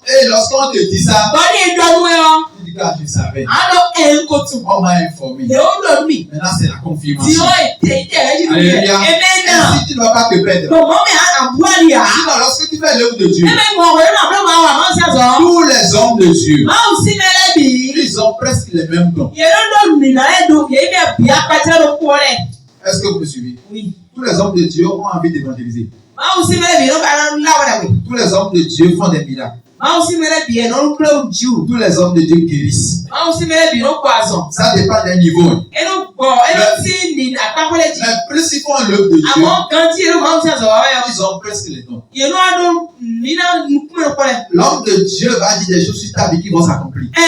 Et lorsqu'on te dit ça, tu dis que je savais. On m'a informé. Maintenant c'est la confirmation. Alléluia. Ainsi tu ne vas pas te perdre. Sinon, lorsque tu fais l'œuvre de Dieu, tous les hommes de Dieu, ils ont presque les mêmes dons. Est-ce que vous me suivez? Oui. Tous les hommes de Dieu ont envie d'évangéliser. Tous les hommes de Dieu font des miracles. Tous les hommes de Dieu guérissent. Ça dépend d'un niveau. Mais plus ils font l'œuvre de Dieu, ils ont presque les dons. L'homme de Dieu va dire des choses sur ta vie qui vont s'accomplir. Ça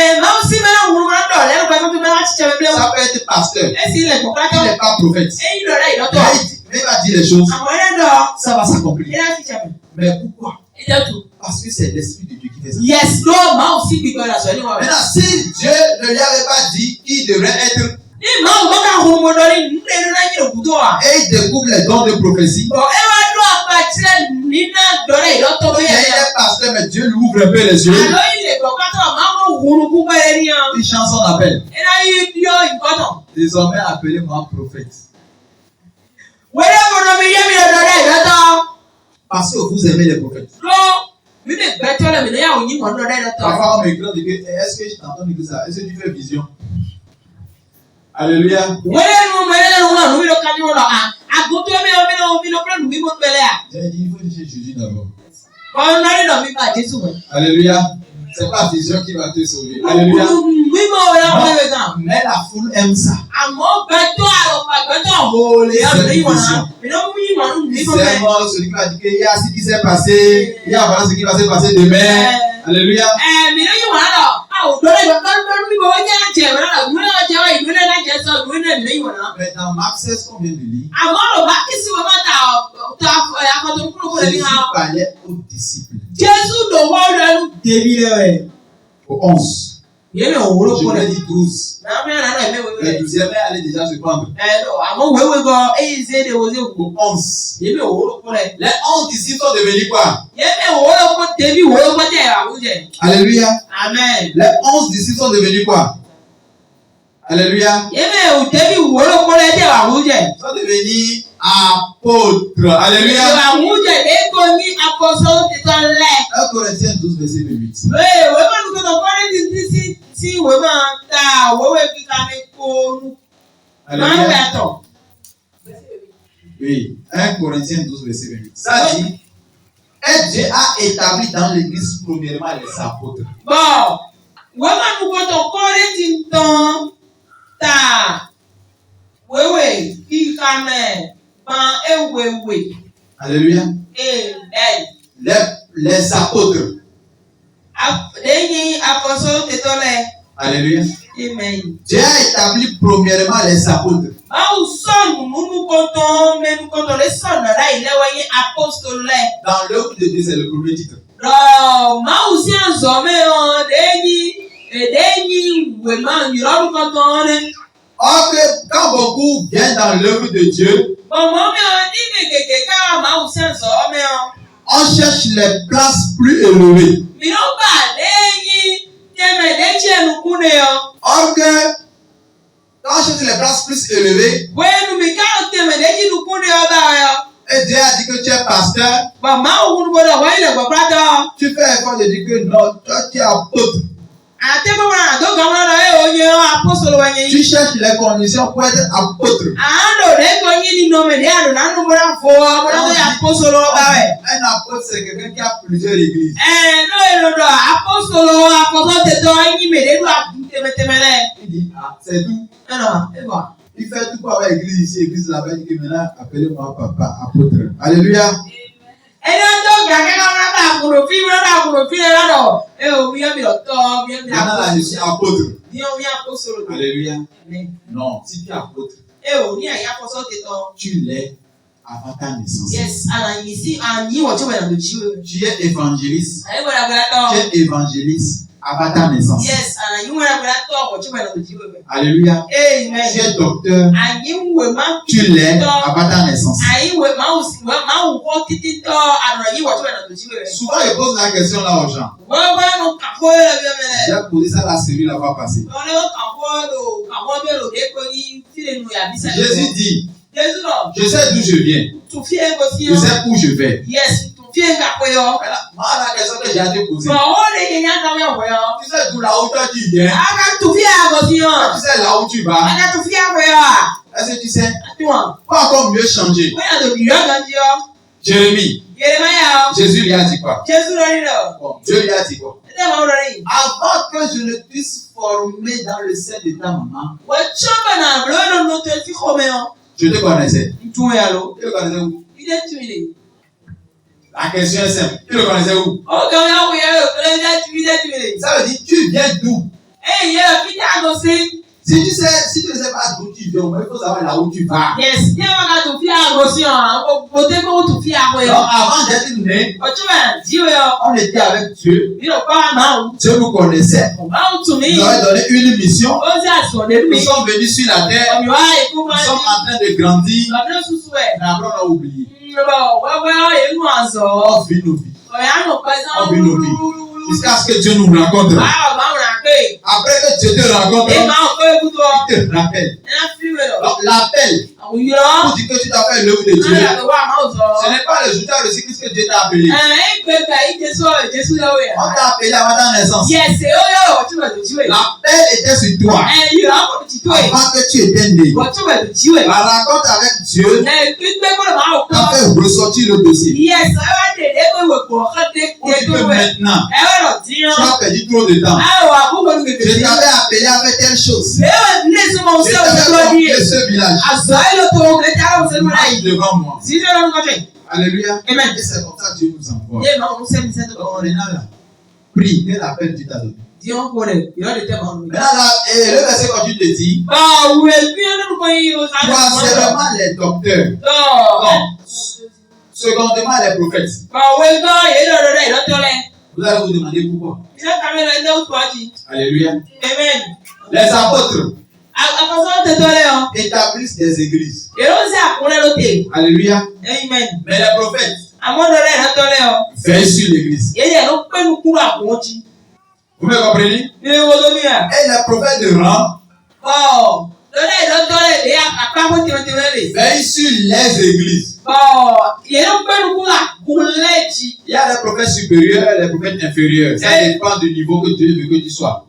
peut être pasteur, il n'est pas prophète. Mais il va dire les choses, ça va s'accomplir. Mais pourquoi? Parce que c'est l'Esprit de Dieu qui fait ça. Maintenant, si Dieu ne lui avait pas dit qu'il devrait être, et il découvre les dons de prophétie, il est pasteur, mais Dieu lui ouvre un peu les yeux, il chante son appel. Désormais, appelez-moi prophète. Parce que vous aimez les prophètes. Parfois on m'écrit, on dit que est-ce que je t'entends dire ça? Est-ce que tu fais vision? Alléluia. J'ai dit, il faut chercher Jésus d'abord. Alléluia. C'est pas vision qui va te sauver. Alléluia. Mais la foule aime ça. C'est mort, celui qui va dire qu'il y a ce qui s'est passé, il y a voilà ce qui va se passer demain. Alléluia. Mais dans Marc 16 qu'on vient de lire, Jésus parlait aux disciples. Au 11. Je l'ai dit 12. Le 12e allait déjà se prendre. Au 11. Les 11 disciples sont devenus quoi? Alléluia. Amen. Les 11 disciples sont devenus quoi? Alléluia. Ils sont devenus apôtres. Alléluia. 1 Corinthiens 12, verset 8. Alléluia. Oui, 1 Corinthiens 12, verset 28. Ça dit, et Dieu a établi dans l'église premièrement les apôtres. Bon, vraiment nous comptons Corinthiens ta wewe qui camé ban wewe. Alléluia. Les apôtres. Alléluia. Amen. Dieu a établi premièrement les apôtres. Dans l'œuvre de Dieu, c'est le premier titre. Or que quand beaucoup viennent dans l'œuvre de Dieu, on cherche les places plus élevées. Or que quand on cherche les places plus élevées, et Dieu a dit que tu es pasteur, tu fais effort de dire que non, toi tu es apôtre. Tu cherches les conditions pour être apôtre. Un apôtre, c'est quelqu'un qui a plusieurs églises. Il dit, ah, c'est tout. Il fait tout pour avoir église ici, église là-bas. Il dit que maintenant, appelez-moi papa, apôtre. Alléluia. Maintenant, je suis apôtre. Alléluia. Non, si tu es apôtre, tu l'es avant ta naissance. Tu es évangéliste. Tu es évangéliste avant ta naissance. Alléluia. Tu es docteur. Tu l'es avant ta naissance. Souvent, je pose la question là aux gens. J'ai posé ça la série la fois passée. Jésus dit, je sais d'où je viens. Je sais où je vais. Voilà la question que j'ai à te poser. Tu sais d'où là où toi tu viens? Tu sais là où tu vas? Est-ce que tu sais? Pas encore mieux changer. Jérémie. Jésus lui a dit quoi? Bon, Dieu lui a dit quoi? Avant que je ne puisse former dans le sein de ta maman, je te connaissais. Tu le connaissais où? La question est simple. Tu le connaissais où? Ça veut dire tu viens d'où? Si tu ne sais pas d'où tu viens, il faut savoir là où tu vas. Donc avant d'être né, on était avec Dieu. Dieu nous connaissait. Il nous avait donné une mission. Nous sommes venus sur la terre. Nous sommes en train de grandir. Mais après on a oublié. On vit nos vies. On vit nos vies. Jusqu'à ce que Dieu nous rencontre. Après que Dieu te rencontre, il te rappelle. Donc l'appel, pour dire que tu dois faire l'œuvre de Dieu, ce n'est pas le résultat de ce que Dieu t'a appelé. On t'a appelé avant ta naissance. L'appel était sur toi. Avant que tu étais né. La rencontre avec Dieu t'a fait ressortir le dossier. Pour dire que maintenant, tu as perdu trop de temps. Je t'avais appelé à faire telle chose. Je t'avais appelé ce village. Marche devant moi. Alléluia. Et c'est comme ça que Dieu nous envoie. On est là. Prie. Quel appel tu t'as donné? Maintenant, le verset continue de dire. Troisièmement, les docteurs. Secondement, les prophètes. Vous allez vous demander pourquoi. Alléluia. Amen. Les apôtres établissent des églises. Alléluia. Amen. Mais les prophètes veillent sur l'église. Vous me comprenez? Et les prophètes de rang veillent sur les églises. Il y a les prophètes supérieurs et les prophètes inférieurs. Ça dépend du niveau que Dieu veut que tu sois.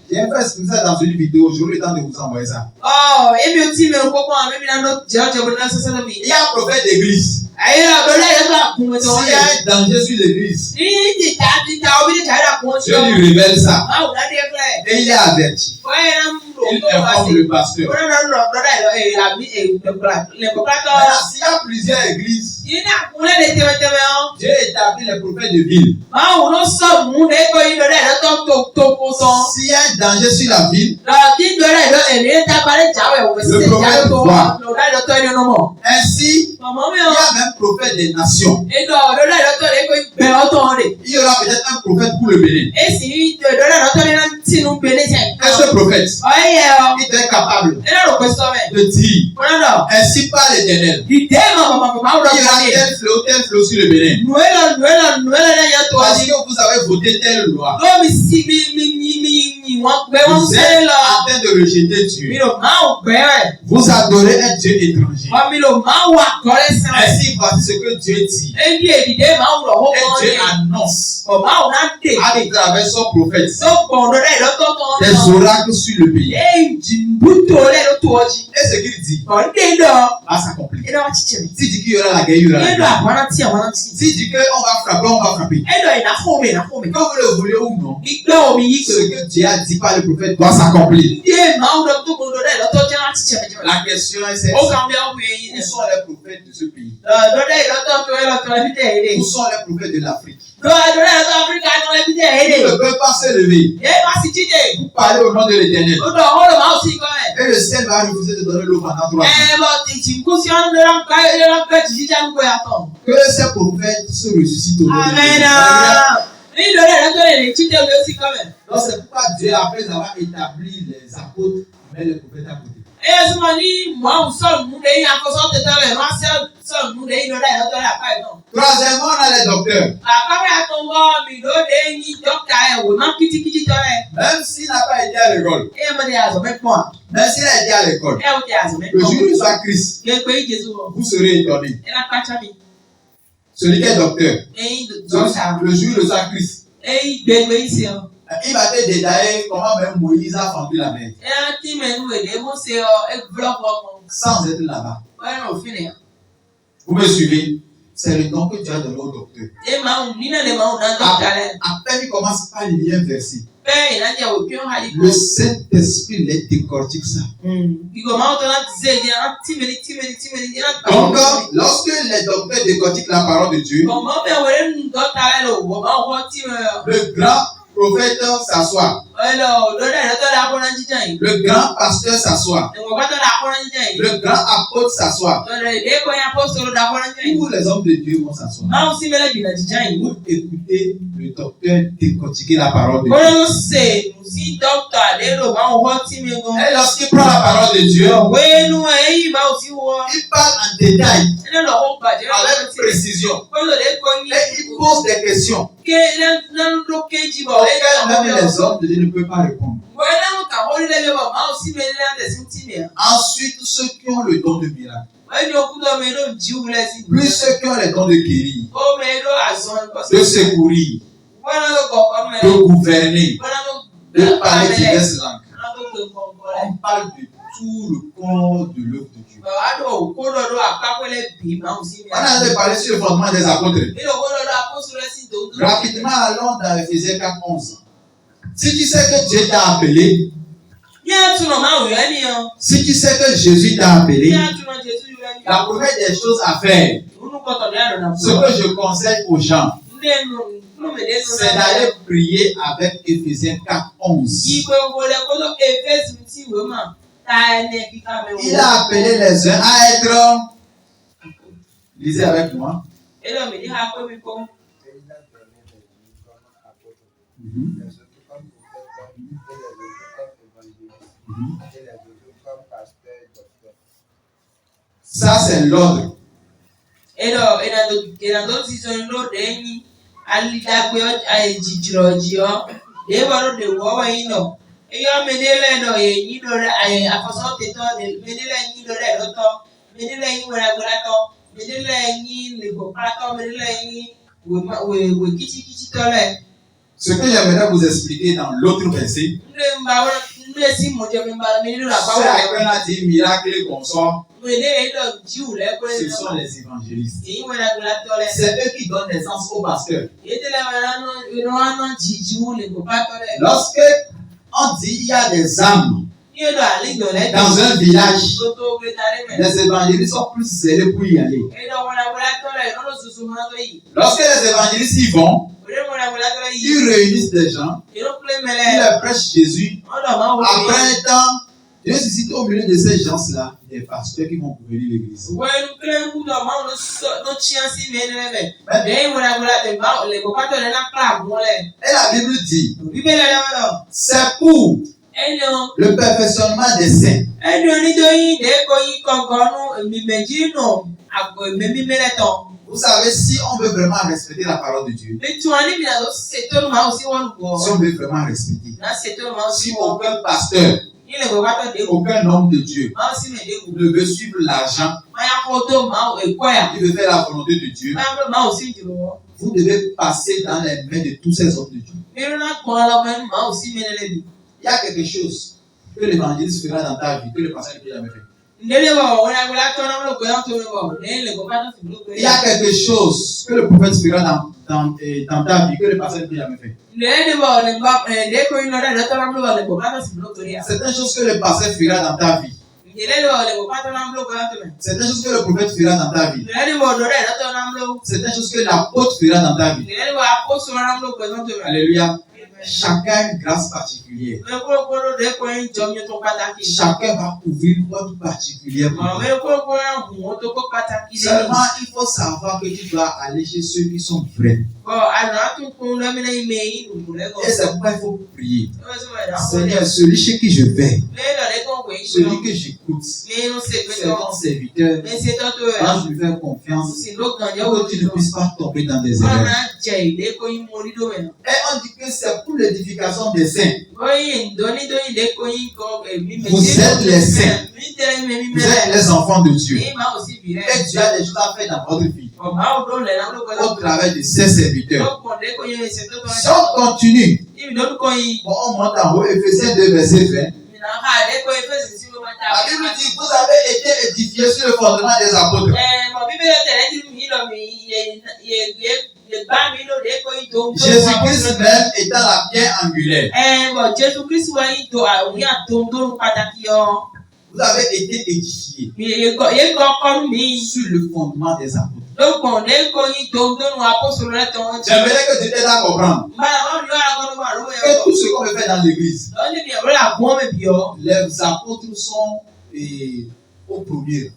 J'ai fait ça dans une vidéo, j'aurai le temps de vous envoyer ça. Oh, et bien aussi, mais on comprend, même dans notre Dieu, il y a un prophèt d'église. S'il y a un danger sur l'église, Dieu lui révèle ça. Et il est averti. Il informe le pasteur. S'il y a plusieurs églises, Dieu établit les prophètes de ville. S'il y a un danger sur la ville, le prophète voit. Ainsi, il y a même prophète des nations. Il y aura peut-être un prophète pour le Bénin. Est-ce que prophète, il est capable de dire, ainsi par l'Éternel, il y aura tel flot sur le Bénin. Parce que vous avez voté telle loi. Vous êtes en train de rejeter Dieu. Vous adorez un Dieu étranger. Ainsi, voici ce que Dieu dit. Et Dieu annonce à travers son prophète des oracles sur le pays. Et ce qu'il dit va s'accomplir. S'il dit qu'il y aura la guerre, il y aura la guerre. S'il dit qu'on va frapper, on va frapper. Quand vous le voulez ou non, ce que Dieu a dit par le prophète doit s'accomplir. La question est celle-ci. Où sont les prophètes de ce pays? Où sont les prophètes de l'Afrique? Ils ne peuvent pas se lever pour parler au nom de l'Éternel. Et le ciel va refuser de donner l'eau pendant 3 ans. Que ces prophètes se ressuscitent au nom de l'Éternel. Donc c'est pourquoi Dieu, après avoir établi les apôtres, met les prophètes à côté. Troisièmement, on a les docteurs. Même s'il n'a pas été à l'école, même s'il a été à l'école, le jour où soit Christ, vous serez étonnés. Celui qui est docteur, le jour où soit Christ, il va te détailler comment même Moïse a fendu la mer. Sans être là-bas. Vous me suivez? C'est le nom que Dieu a donné au docteur. À peine il commence par lire un verset, le Saint-Esprit les décortique ça. Donc, lorsque les docteurs décortiquent la parole de Dieu, le grand prophète s'assoit. Le grand pasteur s'assoit. Le grand apôtre s'assoit. Tous les hommes de Dieu vont s'asseoir. Vous écoutez le docteur décortiquer la parole de Dieu. Et lorsqu'il prend la parole de Dieu, il parle en détail, avec précision. Et il pose des questions auxquelles même les hommes de Dieu ne peuvent pas répondre. Ensuite, ceux qui ont le don de miracle, plus ceux qui ont le don de guérir, de secourir, de gouverner, de parler diverses langues. On parle de tout le corps de l'œuvre de Dieu. On a parlé sur le fondement des apôtres. Rapidement, allons dans Ephésiens 4:11. Si tu sais que Dieu t'a appelé, si tu sais que Jésus t'a appelé, la première des choses à faire, ce que je conseille aux gens, c'est d'aller prier avec Ephésiens 4:11. Il a appelé les uns à être, lisez avec moi. Ça, c'est l'ordre. Ce que j'aimerais vous expliquer dans l'autre verset, chacun a dit miracle et consort. Ce sont les évangélistes. C'est eux qui donnent naissance au pasteur. Lorsque on dit il y a des âmes dans un village, les évangélistes sont plus zélés pour y aller. Lorsque les évangélistes y vont, ils réunissent des gens, ils leur prêchent Jésus. Après un temps, Dieu suscite au milieu de ces gens-là des pasteurs qui vont couvrir l'église. Et la Bible dit, c'est pour le perfectionnement des saints. Vous savez, si on veut vraiment respecter la parole de Dieu, si on veut vraiment respecter, si aucun pasteur, aucun homme de Dieu ne veut suivre l'argent, il veut faire la volonté de Dieu, vous devez passer dans les mains de tous ces hommes de Dieu. Il y a quelque chose que l'évangéliste fera dans ta vie, que le pasteur ne peut jamais faire. Il y a quelque chose que le prophète fera dans ta vie, que le pasteur ne peut jamais faire. C'est une chose que le pasteur fera dans ta vie. C'est une chose que le prophète fera dans ta vie. C'est une chose que l'apôtre fera dans ta vie. Alléluia. Chacun a une grâce particulière. Chacun va ouvrir une porte particulière. Seulement, il faut savoir que tu dois aller chez ceux qui sont vrais. Et c'est pourquoi il faut prier. Seigneur, celui chez qui je vais, celui que j'écoute, c'est ton serviteur. Quand je lui fais confiance, que tu ne puisses pas tomber dans des erreurs. Et on dit que c'est pour l'édification des saints. Vous êtes les saints. Vous êtes les enfants de Dieu. Et Dieu a des choses à faire dans votre vie. Au travers de ses serviteurs. Si on continue, on monte en haut, Ephésiens 2, verset 20. La Bible dit, vous avez été édifiés sur le fondement des apôtres. Jésus-Christ même étant la pierre angulaire. Vous avez été édifiés sur le fondement des apôtres. J'aimerais que tu t'aides à comprendre que tout ce qu'on veut faire dans l'église, les apôtres sont au premier.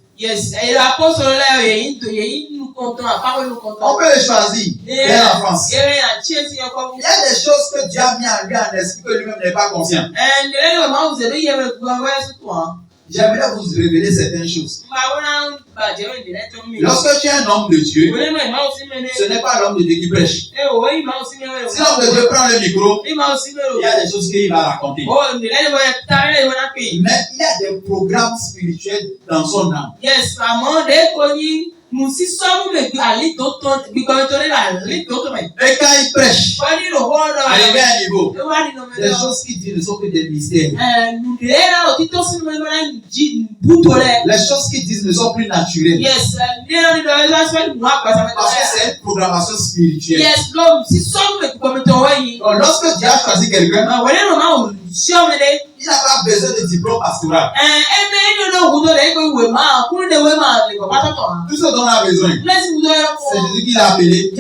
On peut les choisir dès l'enfance. Il y a des choses que Dieu a mis en lui en esprit que lui-même n'est pas conscient. J'aimerais vous révéler certaines choses. Lorsque tu es un homme de Dieu, ce n'est pas l'homme de Dieu qui prêche. Si l'homme de Dieu prend le micro, il y a des choses qu'il va raconter. Mais il y a des programmes spirituels dans son âme. Et quand il prêche, arrivé à un niveau, les choses qu'il dit ne sont que des mystères. Les choses qu'ils disent ne sont plus naturelles. Parce que c'est une programmation spirituelle. Donc, lorsque Dieu a choisi quelqu'un, il n'a pas besoin de diplôme pastoral. Tout ce dont on a besoin, c'est Jésus qui l'a appelé.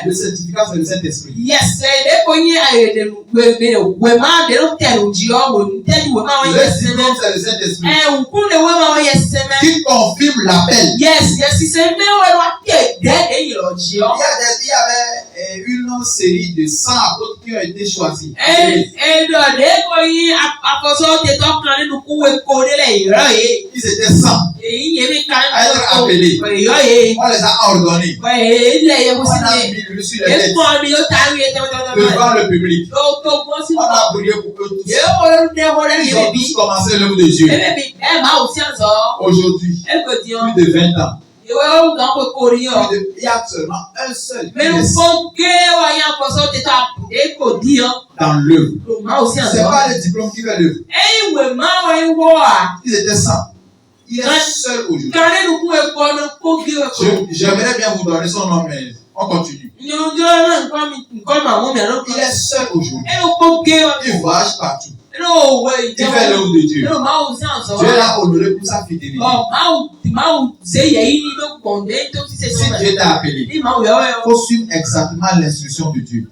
Le certificat, c'est le Saint-Esprit. Le diplôme, c'est le Saint-Esprit qui confirme l'appel. Il y avait une série de 100 apôtres qui ont été choisis. Ils étaient 100 à être appelés. On les a ordonnés. On a mis le sur les têtes devant le public. On a prié pour eux tous. Ils ont tous commencé l'œuvre de Dieu. Aujourd'hui, plus de 20 ans, Il y a seulement un seul Mais nous faut dans l'œuvre. C'est pas le diplôme qui fait l'œuvre. Ils étaient 100. Il est seul aujourd'hui. J'aimerais bien vous donner son nom, mais on continue. Il est seul aujourd'hui. Il voyage partout. Il fait l'œuvre de Dieu. Dieu l'a honoré pour sa fidélité. Si Dieu t'a appelé, il faut suivre exactement l'instruction de Dieu.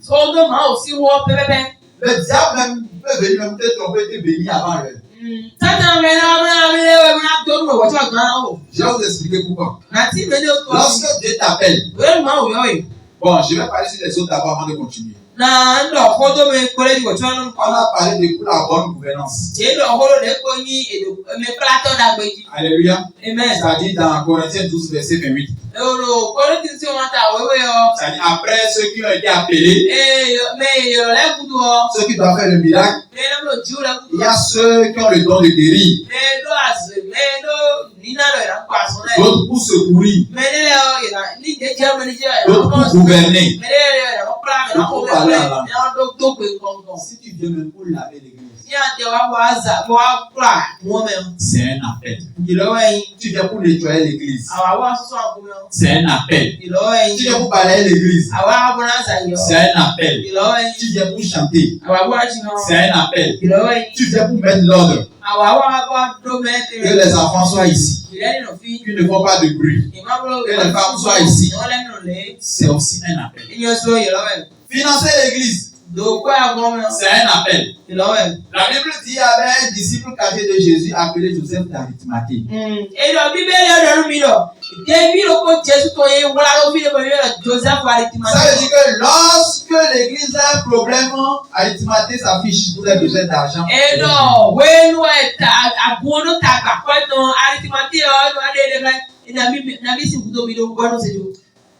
Le diable même peut venir même te tromper, te bénir avant l'heure. Je vais vous expliquer pourquoi. Lorsque Dieu t'appelle, bon, je vais parler sur les autres d'abord avant de continuer. On a parlé de la bonne gouvernance. Alléluia. C'est-à-dire dans Corinthiens 12, verset 28. C'est-à-dire après ceux qui ont été appelés, ceux qui doivent faire le miracle, il y a ceux qui ont le don de guérir, d'autres pour secourir, d'autres pour gouverner. Si tu viens même pour laver l'église, c'est un appel. Tu viens pour nettoyer l'église, c'est un appel. Tu viens pour balayer l'église, c'est un appel. Tu viens pour chanter, c'est un appel. Tu viens pour mettre l'ordre, que les enfants soient ici, qu'ils ne font pas de bruit, que les femmes soient ici, c'est aussi un appel. Financer l'église, c'est un appel. La Bible dit qu'il y avait un disciple caché de Jésus appelé Joseph d'Arimathée. Ça veut dire que lorsque l'église a un problème, Arimathée s'affiche pour les besoins d'argent.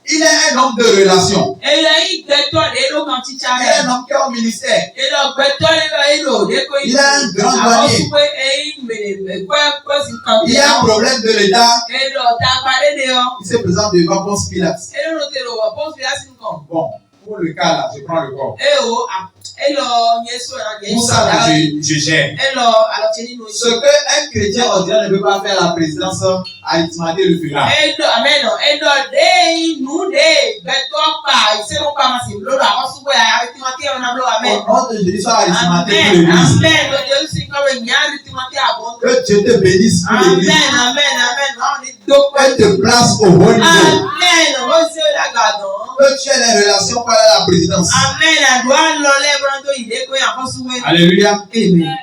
Il est un homme de relation. Il est un homme qui est au ministère. Il a un grand douanier. Il y a un problème de l'État. Il se présente devant Ponce Pilate. Bon, pour le cas là, je prends le corps. Pour ça, là, je gère. Ce qu'un chrétien ordinaire ne peut pas faire la présidence, Arimathée le fera. Au nom de Jésus, Arimathée pour l'église. Que Dieu te bénisse pour l'église. Que te place au bon niveau. Que tu aies les relations par la présidence. Alléluia.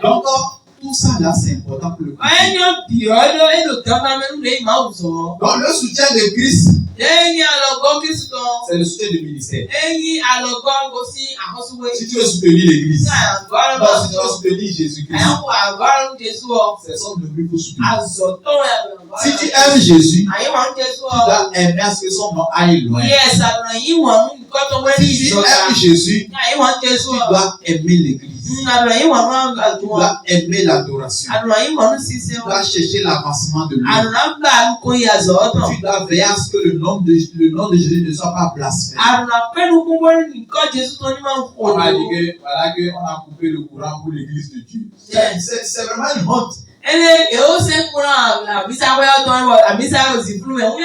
Donc, tout ça là, c'est important pour le Christ. Donc, le soutien de Christ, c'est le soutien du ministère. Si tu veux soutenir l'église, si tu veux soutenir Jésus-Christ, c'est son nom pour soutenir. Si tu aimes Jésus, tu dois aimer à ce que son nom aille loin. Si tu aimes Jésus, tu dois aimer l'église. Tu dois aimer l'adoration. Tu dois chercher l'avancement de l'homme. Tu dois veiller à ce que le nom de Jésus ne soit pas blasphémé. On a dit que voilà qu'on a coupé le courant pour l'église de Dieu. C'est vraiment une honte.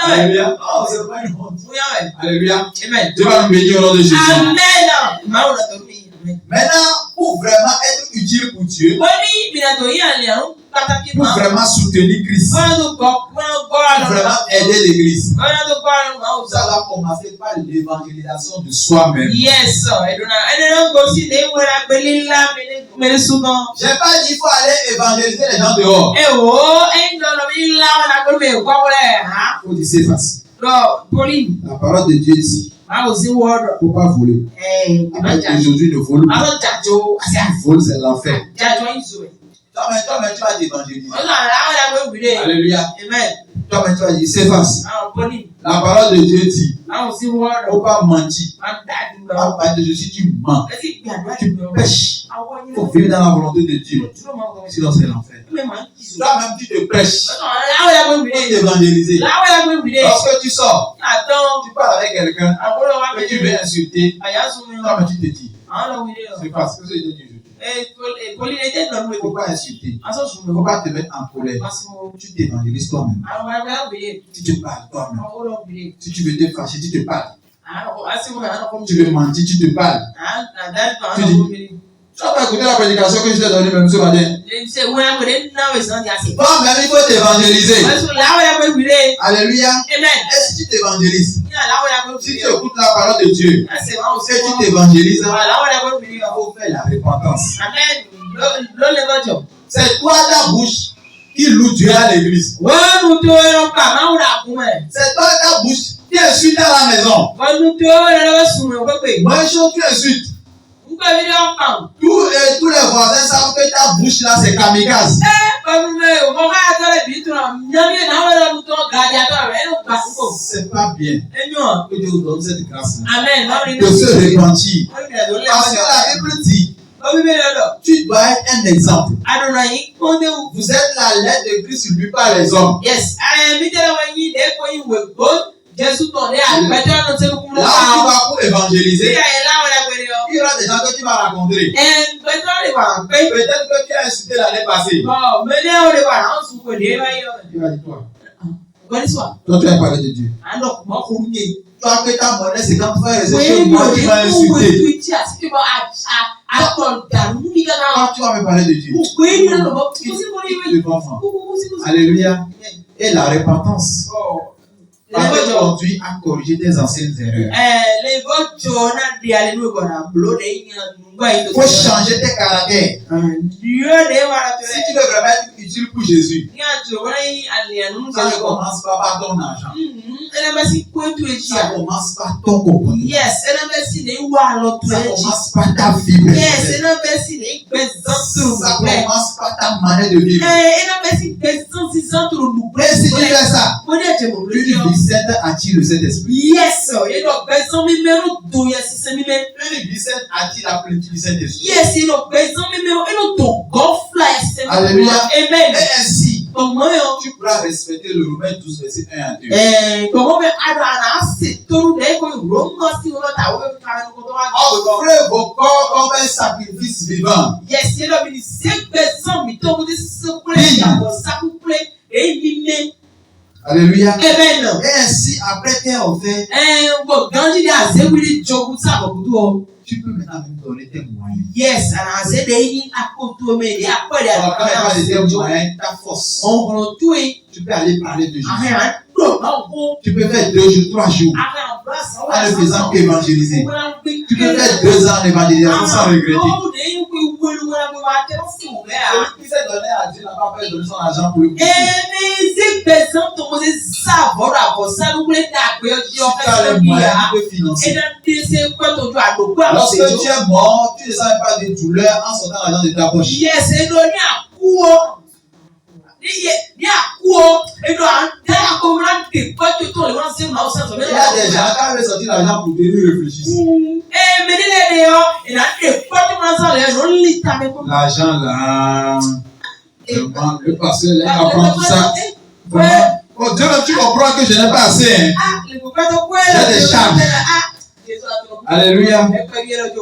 Alléluia. Non, c'est vraiment une honte. Alléluia. Dieu va nous bénir au nom de Jésus. Maintenant, pour vraiment être utile pour Dieu, pour vraiment soutenir Christ, pour vraiment aider l'église, ça va commencer par l'évangélisation de soi-même. Yes, J'ai pas dit qu'il faut aller évangéliser les gens dehors. Il faut dire c'est facile. La parole de Dieu dit. Il ne faut pas voler. Aujourd'hui, ne vole pas. Si tu voles, c'est l'enfer. Toi-même, tu vas t'évangéliser. Alléluia. Toi-même, tu vas dire, c'est facile. La parole de Dieu dit. Faut pas mentir. Pas de Jésus, tu mens. Tu pêches. Il faut vivre dans la volonté de Dieu. Sinon, c'est l'enfer. Toi-même, tu te prêches. Pour t'évangéliser. Lorsque tu sors, tu parles avec quelqu'un que tu veux insulter. Toi-même, tu te dis. C'est parce que c'est Dieu. Il ne faut pas insulter. Il ne faut pas te mettre en colère. Tu t'évangélises toi-même. Tu te parles toi-même. Si tu veux te fâcher, tu te parles. Tu veux mentir, tu te parles. Tu dis, tu n'as pas écouté la prédication que je t'ai donnée même ce matin. Toi-même, il faut t'évangéliser. Alléluia. Et si tu t'évangélises, si tu écoutes la parole de Dieu, si tu t'évangélises, il faut faire la repentance. C'est toi ta bouche qui loue Dieu à l'église. C'est toi ta bouche qui insulte à la maison. Moi, tu insultes. Tous les voisins savent que ta bouche là c'est kamikaze. C'est pas bien. Que Dieu vous donne cette grâce là. De se repentir. Parce que la Bible dit, tu dois être un exemple. Vous êtes la lettre de Christ lue par les hommes. Yes. Là où tu vas pour évangéliser, il y aura des gens que tu vas rencontrer. Peut-être que tu as insulté l'année passée. Il va dire toi. Toi, tu as parlé de Dieu. Toi, que ta monnaie, c'est quand tu vas rester moi, tu vas insulter. Quand tu vas me parler de Dieu. Alléluia. Et la repentance. Va te conduire à corriger tes anciennes erreurs. Il faut changer tes caractères. Si tu veux vraiment être utile pour Jésus, ça ne commence pas par ton argent. Ça commence par ton comportement. Ça commence par ta vie. Ça commence par ta manière de vivre. Et si tu fais ça, plus de Vicente attire le Saint-Esprit. Plus de Vicente attire la plénitude du Saint-Esprit. Alléluia. Amen. Et ainsi, tu pourras respecter le Romain 12, verset 1 à 2. Offrez vos corps comme un sacrifice vivant. Alléluia. Amen. Et ainsi, après t'être offert, tu peux maintenant même donner tes moyens. Yes, and I said they are going to me. They are quite tes moyens, ta force. Tu peux aller parler de Jésus. Tu peux faire 2 jours, 3 jours en ne faisant qu'évangéliser. Tu peux faire 2 ans d'évangélisation sans regretter. Celui qui s'est donné à Dieu n'a pas peur de donner son argent pour le coucher. Si tu as les moyens, tu peux financer. Lorsque tu es mort, tu ne sens pas de douleur en sortant l'argent de ta poche. Yes, et il y a des gens qui avaient sorti l'argent pour tenir réfléchissent. L'argent là, le pasteur là, il apprend tout ça. Oh Dieu, tu comprends que je n'ai pas assez. Hein? J'ai des charges. Alléluia.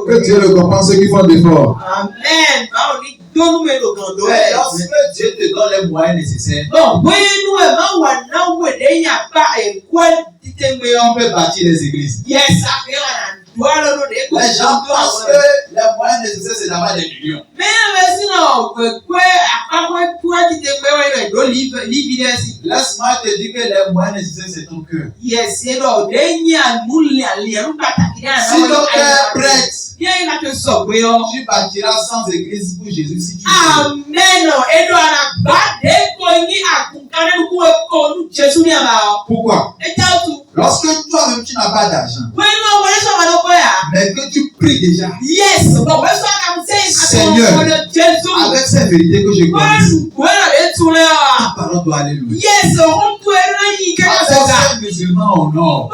Que Dieu récompense ceux qui font d'efforts. Amen. Lorsque Dieu te donne les moyens nécessaires, on peut bâtir les églises. Yes, les gens pensent que les moyens nécessaires, c'est d'avoir des millions. Laisse-moi te dire que les moyens nécessaires, c'est ton cœur. Yes, si ton cœur est prêt, tu bâtiras sans église pour Jésus si tu veux. Amen. Pourquoi? Lorsque toi-même tu n'as pas d'argent, mais que tu pries déjà, Seigneur, avec cette vérité que je connais, ta parole doit aller loin. Avec ces musulmans au nord,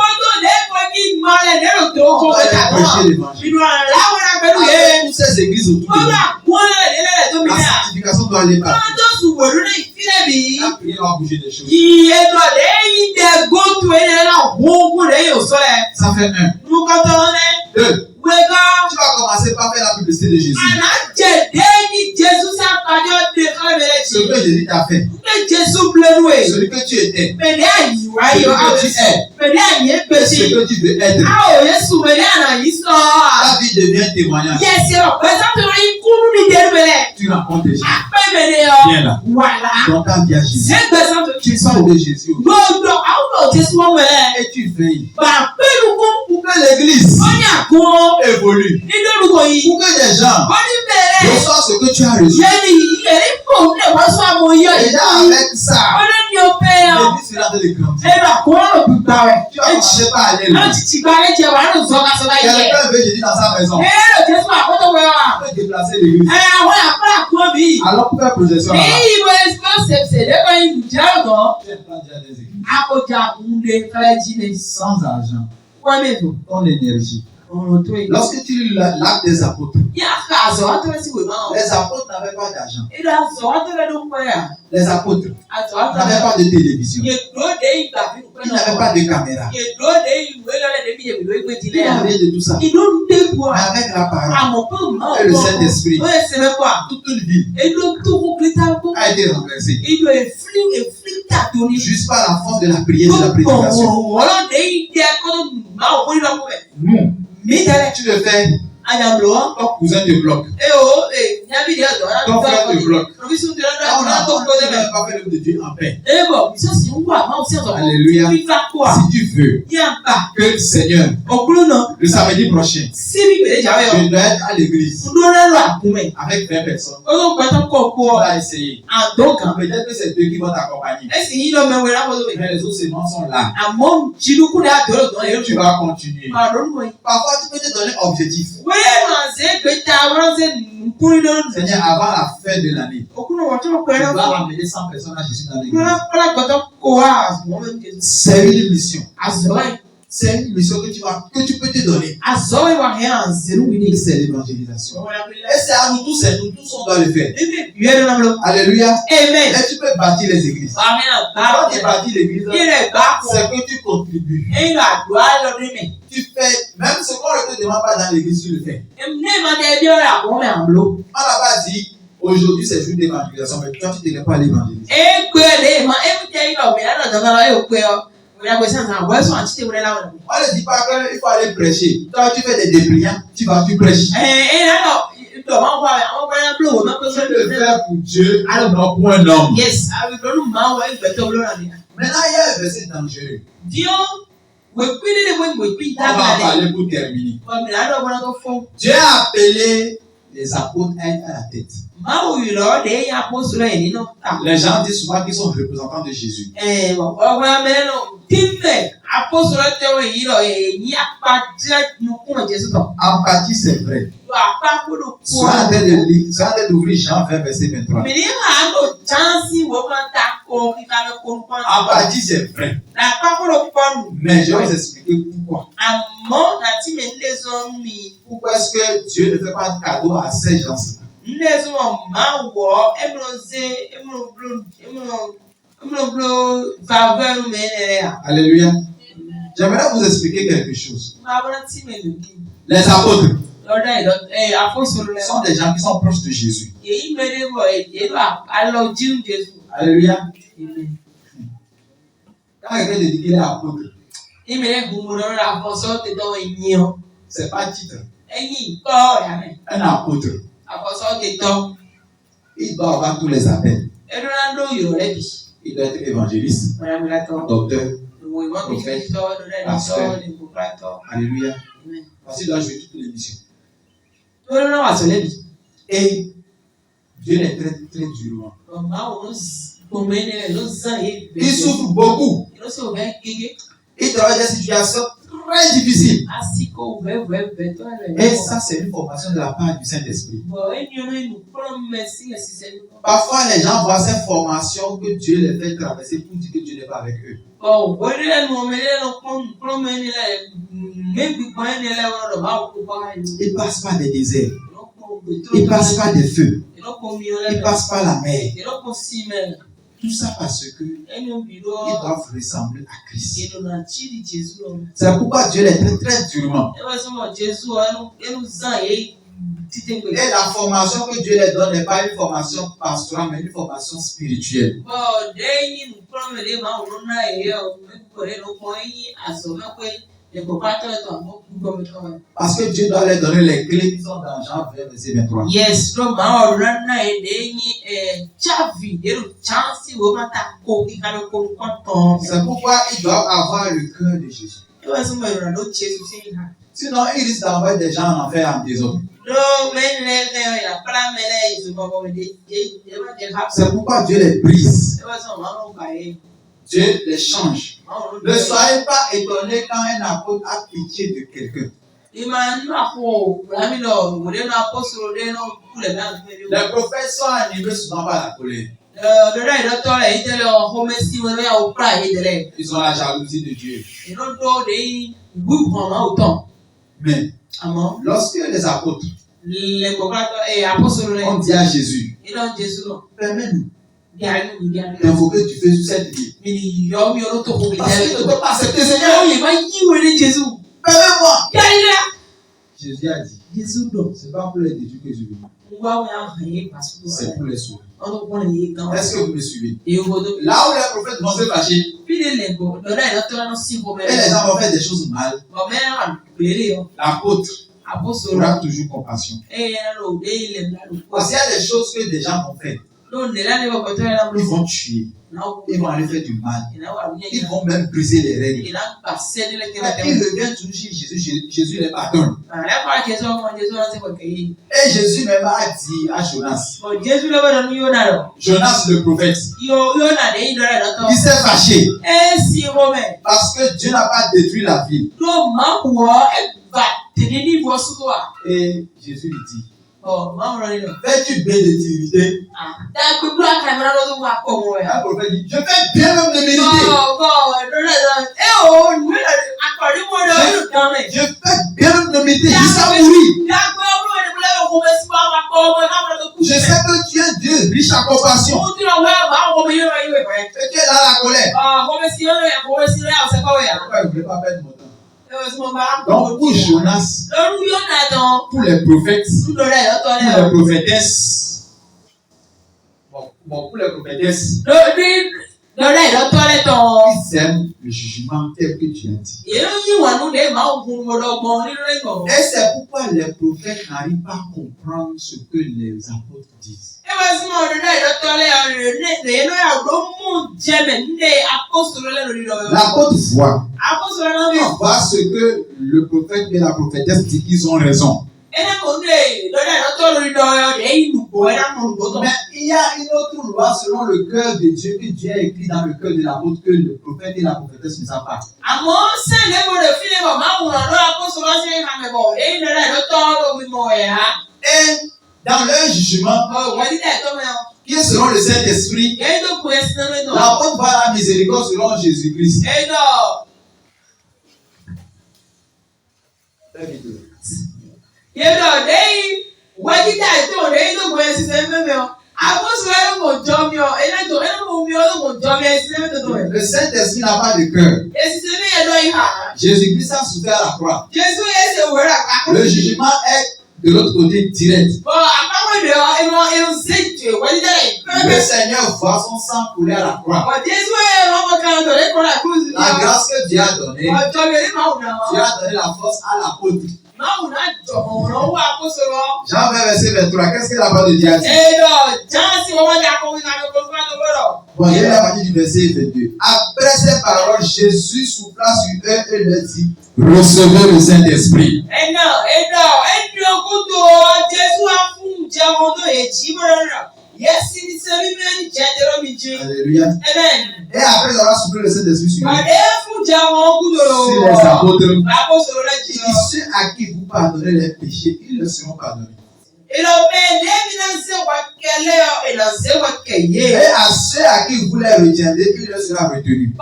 prêcher l'évangile. Avec toutes ces églises autour de nous, la sanctification doit aller partout. La prière va bouger des choses. Ça fait 1. 2. Tu vas commencer par faire la publicité de Jésus. Ce que Jésus t'a fait. Celui que tu étais. Ce que tu es. Ce que tu veux être. Ta vie devient témoignage. Tu rencontres Jésus. Viens là. Dans ta vie à Jésus. Tu parles de Jésus. Et tu veilles. Pour que l'église évolue. Pour que les gens reçoivent ce que tu as reçu. Et là, avec ça, l'église sera de grandir. Tu vas commencer par aller là. Quelqu'un veut Jésus dans sa maison. Tu peux déplacer l'église. Alors pour faire projection là-bas. Sans argent, ton énergie. Lorsque tu lis l'acte des apôtres, les apôtres n'avaient pas d'argent. Les apôtres n'avaient pas de télévision. Ils n'avaient pas de caméra. Ils n'avaient de tout ça. Mais avec la parole et le Saint-Esprit, toute une ville a été renversée. Juste par la force de la prière et de la prédication. Nous, tu le fais. Ton cousin te bloque. Ton frère te bloque. On n'a pas fait l'œuvre de Dieu en paix. Alléluia. Si tu veux que le Seigneur, le samedi prochain, je dois être à l'église avec 20 personnes. Tu vas essayer. Peut-être que c'est deux qui vont t'accompagner. Mais les autres seulement sont là. Et tu vas continuer. Parfois, tu peux te donner objectif. Seigneur, avant la fin de l'année, tu vas ramener 100 personnes à Jésus dans l'église. C'est une mission. C'est une mission que tu peux te donner. C'est l'évangélisation. Et c'est à nous tous, on doit le faire. Alléluia. Amen. Et tu peux bâtir les églises. Quand tu bâtis l'église, c'est que tu contribues. Tu fais, même ce qu'on ne te demande pas dans l'église, tu le fais. On n'a pas dit, aujourd'hui c'est jour d'évangélisation, mais toi tu ne t'es pas l'évangélisation. On ne dit pas qu'il faut aller prêcher. Toi, tu fais des dépliants, tu prêches. Tu le fais pour Dieu, non pour un homme. Yes. Maintenant, il y a un verset dangereux. On va en parler pour terminer. Dieu a appelé les apôtres à être à la tête. Les gens disent souvent qu'ils sont représentants de Jésus. Empathie, c'est vrai. Sois en train d'ouvrir Jean 20, verset 23. Empathie, c'est vrai. Mais je vais vous expliquer pourquoi. Pourquoi est-ce que Dieu ne fait pas de cadeau à ces gens-là? Alléluia. J'aimerais vous expliquer quelque chose. Les apôtres sont des gens qui sont proches de Jésus. Alléluia. Quand quelqu'un dit qu'il est apôtre, c'est pas titre. Un apôtre, il doit avoir tous les appels. Il doit être évangéliste, docteur, prophète, pasteur. Alléluia. Parce qu'il doit jouer toutes les missions. Et Dieu les traite très durement. Il souffre beaucoup. Il travaille des situations très difficile. Asiko Et ça, c'est une formation de la part du Saint-Esprit. Parfois, les gens voient cette formation que Dieu les fait traverser pour dire que Dieu n'est pas avec eux. Ils passent par des déserts. Ils passent par des feux. Ils passent par la mer. Tout ça parce que ils doivent ressembler à Christ. C'est pourquoi Dieu les traite très durement. Et la formation que Dieu les donne n'est pas une formation pastorale, mais une formation spirituelle. Parce que Dieu doit leur donner les clés qui sont dans Jean 20, verset 23. Yes, c'est pourquoi ils doivent avoir le cœur de Jésus. Sinon, ils risquent d'envoyer des gens en enfer en désordre. C'est pourquoi Dieu les brise. Dieu les change. Ne soyez pas étonnés quand un apôtre a pitié de quelqu'un. Les prophètes sont animés souvent par la colère. Ils ont la jalousie de Dieu. Mais lorsque les apôtres ont dit à Jésus, permets-nous d'invoquer du feu sur cette vie. Parce qu'il ne peut pas accepter, Seigneur. Permets-moi. Jésus a dit, c'est pas pour les détruire que je viens. C'est pour les sauver. Est-ce que vous me suivez? Là où les prophètes vont se fâcher, et les gens vont faire des choses mal, l'apôtre aura toujours compassion. Parce qu'il y a des choses que des gens vont faire. Ils vont tuer. Ils vont aller faire du mal. Ils vont même briser les règles. Mais ils reviennent toujours chez Jésus. Jésus les pardonne. Et Jésus même a dit à Jonas. Jonas le prophète. Il s'est fâché. Parce que Dieu n'a pas détruit la ville. Et Jésus lui dit. Fais-tu bien de t'irriter? Un prophète dit, je fais bien même de m'irriter. Je fais bien même de m'irriter jusqu'à mourir. Je sais que tu es Dieu, riche en compassion. Et tu es là à la colère. Pourquoi il ne voulait pas perdre mon temps? Donc pour Jonas, pour les prophètes, pour les prophétesses, pour les prophétesses, ils aiment le jugement tel que tu as dit. Et c'est pourquoi les prophètes n'arrivent pas à comprendre ce que les apôtres disent. L'apôtre voit ce que le prophète et la prophétesse disent qu'ils ont raison. Mais il y a une autre loi selon le cœur de Dieu que Dieu a écrit dans le cœur de l'apôtre que le prophète et la prophétesse ne savent pas. Et dans leur jugement, qui est selon le Saint-Esprit, l'apôtre voit la miséricorde selon Jésus-Christ. Le Saint-Esprit n'a pas de cœur. Jésus-Christ a souffert à la croix. Le jugement est de l'autre côté direct. Le Seigneur voit son sang couler à la croix. La grâce que Dieu a donnée, Dieu a donné la force à l'apôtre. Jean 20, verset 23, qu'est-ce que la parole de Dieu a dit? Bon, il y a la partie du verset 22. Après ces paroles, Jésus souffla sur eux et leur dit, recevez le Saint-Esprit. Alléluia. Et après avoir soufflé le Saint-Esprit sur eux, Si les apôtres, ceux à qui vous pardonnez les péchés, ils le seront pardonnés. Et à ceux à qui vous les retiendrez, il le sera retenu.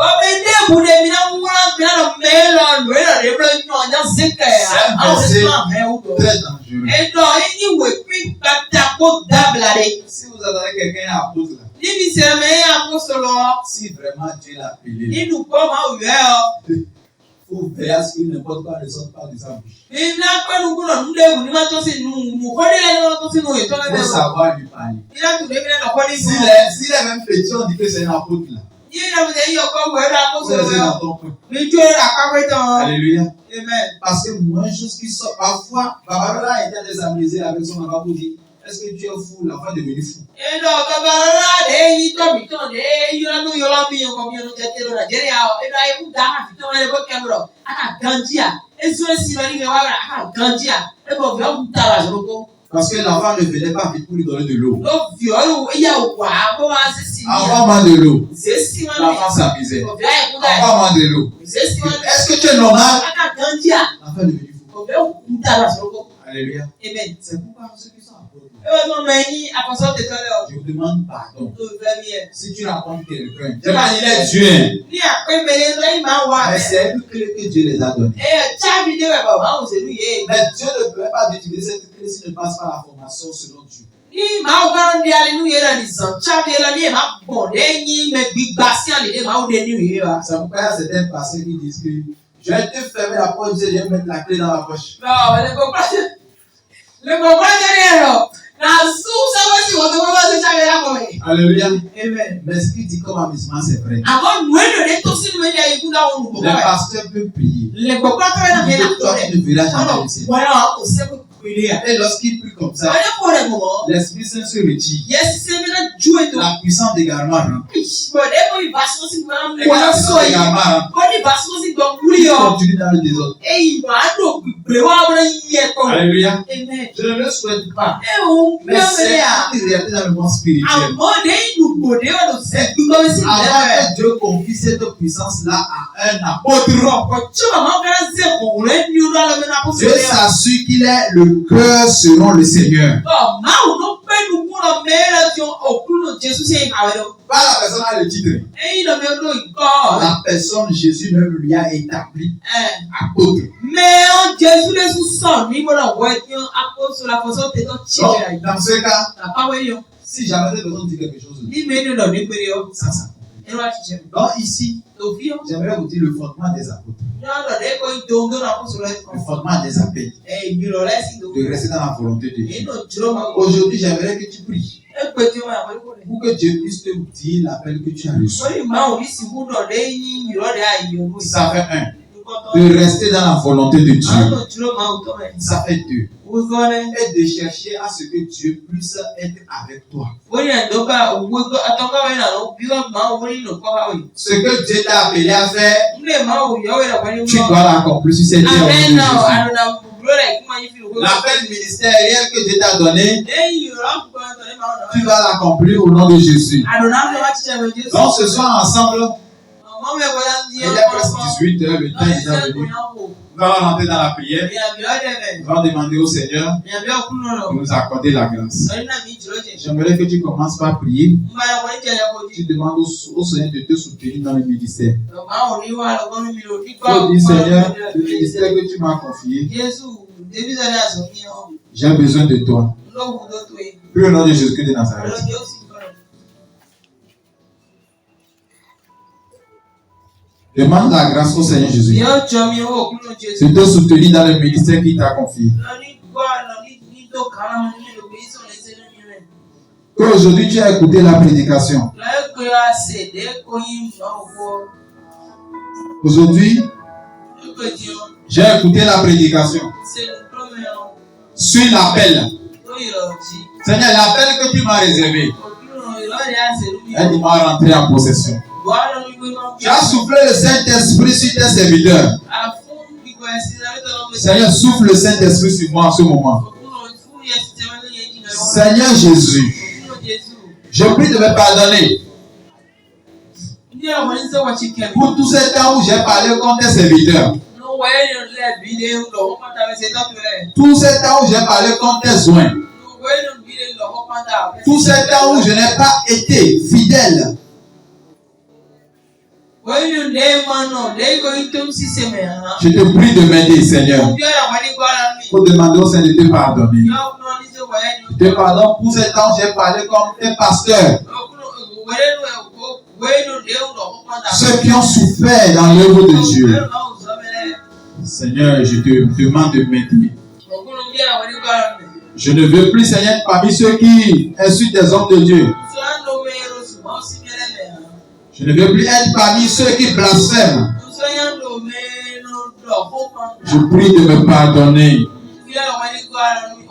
C'est un verset très dangereux. Si vous attendez quelqu'un apôtre, si vraiment Dieu l'a appelé, il faut veiller à ce qu'il n'importe quoi ne sorte pas de sa bouche. Il faut savoir lui parler. S'il est même petit, on dit que c'est un apôtre là. Alléluia. Amen. Parce que moi, une chose qui sort, parfois, Babara était désamusé avec son enfant pour dire, est-ce que tu es fou? L'enfant est devenu fou. Parce que l'enfant ne venait pas vite pour lui donner de l'eau. Envoie-moi de l'eau. L'enfant s'amusait. Envoie-moi de l'eau. Est-ce que tu es normal? L'enfant est devenu fou. Alléluia. Amen. C'est pourquoi ceux qui sont apôtres, je vous demande pardon. Si tu rencontres quelqu'un, il est Dieu. Mais c'est une clé que Dieu les a donnée. Mais Dieu ne peut pas utiliser cette clé s'il ne passe pas la formation selon Dieu. C'est pourquoi il y a certains pasteurs qui disent que je vais te fermer la porte, je vais mettre la clé dans la poche. Alléluia. Amen. Mais ce qu'il dit comme amusement, c'est vrai. Le pasteur peut prier. Mais toi, tu ne verras jamais le Seigneur. Et lorsqu'il prie comme ça, l'Esprit Saint se retire. La puissance d'égarement rentre. Et la puissance d'égarement rentre. Continue dans le désordre. Alléluia. Je ne le souhaite pas. Mais c'est une réalité dans le monde spirituel. Avant que Dieu confie cette puissance-là à un apôtre, Dieu s'assure qu'il est le cœur selon le Seigneur. Pas la personne a le titre. La personne, Jésus même lui a établi apôtre. Donc, dans ce cas, si jamais cette personne dit quelque chose, ça s'appelle. Donc ici, j'aimerais vous dire le fondement des apôtres. Le fondement des appels. De rester dans la volonté de Dieu. Aujourd'hui, j'aimerais que tu pries. Pour que Dieu puisse te dire l'appel que tu as reçu. Ça fait un. De rester dans la volonté de Dieu. Ça fait deux. Et de chercher à ce que Dieu puisse être avec toi. Ce que Dieu t'a appelé à faire, tu dois l'accomplir sur cette terre. L'appel ministériel que Dieu t'a donné, tu dois l'accomplir au nom de Jésus. Donc ce soir ensemble, il est presque 18h, le temps est déjà venu. Nous allons rentrer dans la prière. Nous allons demander au Seigneur de nous accorder la grâce. J'aimerais que tu commences par prier. Tu demandes au Seigneur de te soutenir dans le ministère. Tu dis, Seigneur, le ministère que tu m'as confié, j'ai besoin de toi. Prie au nom de Jésus-Christ de Nazareth. Demande la grâce au Seigneur Jésus de te soutenir dans le ministère qu'il t'a confié. Qu'aujourd'hui tu as écouté la prédication. Aujourd'hui, j'ai écouté la prédication. Suis l'appel. Seigneur, l'appel que tu m'as réservé, aide-moi à rentrer en possession. Tu as soufflé le Saint-Esprit sur tes serviteurs. Seigneur, souffle le Saint-Esprit sur moi en ce moment. Seigneur Jésus, je prie de me pardonner Pour tout ce temps où j'ai parlé comme tes serviteurs. Tout ce temps où j'ai parlé comme tes joints. Tout ce temps où je n'ai pas été fidèle. Je te prie de m'aider, Seigneur. Pour demander au Seigneur de te pardonner. Je te pardonne pour ce temps où j'ai parlé comme tes pasteurs. Ceux qui ont souffert dans l'œuvre de Dieu. Seigneur, je te demande de m'aider. Je ne veux plus, Seigneur, parmi ceux qui insultent des hommes de Dieu. Je ne veux plus être parmi ceux qui blasphèment. Je prie de me pardonner.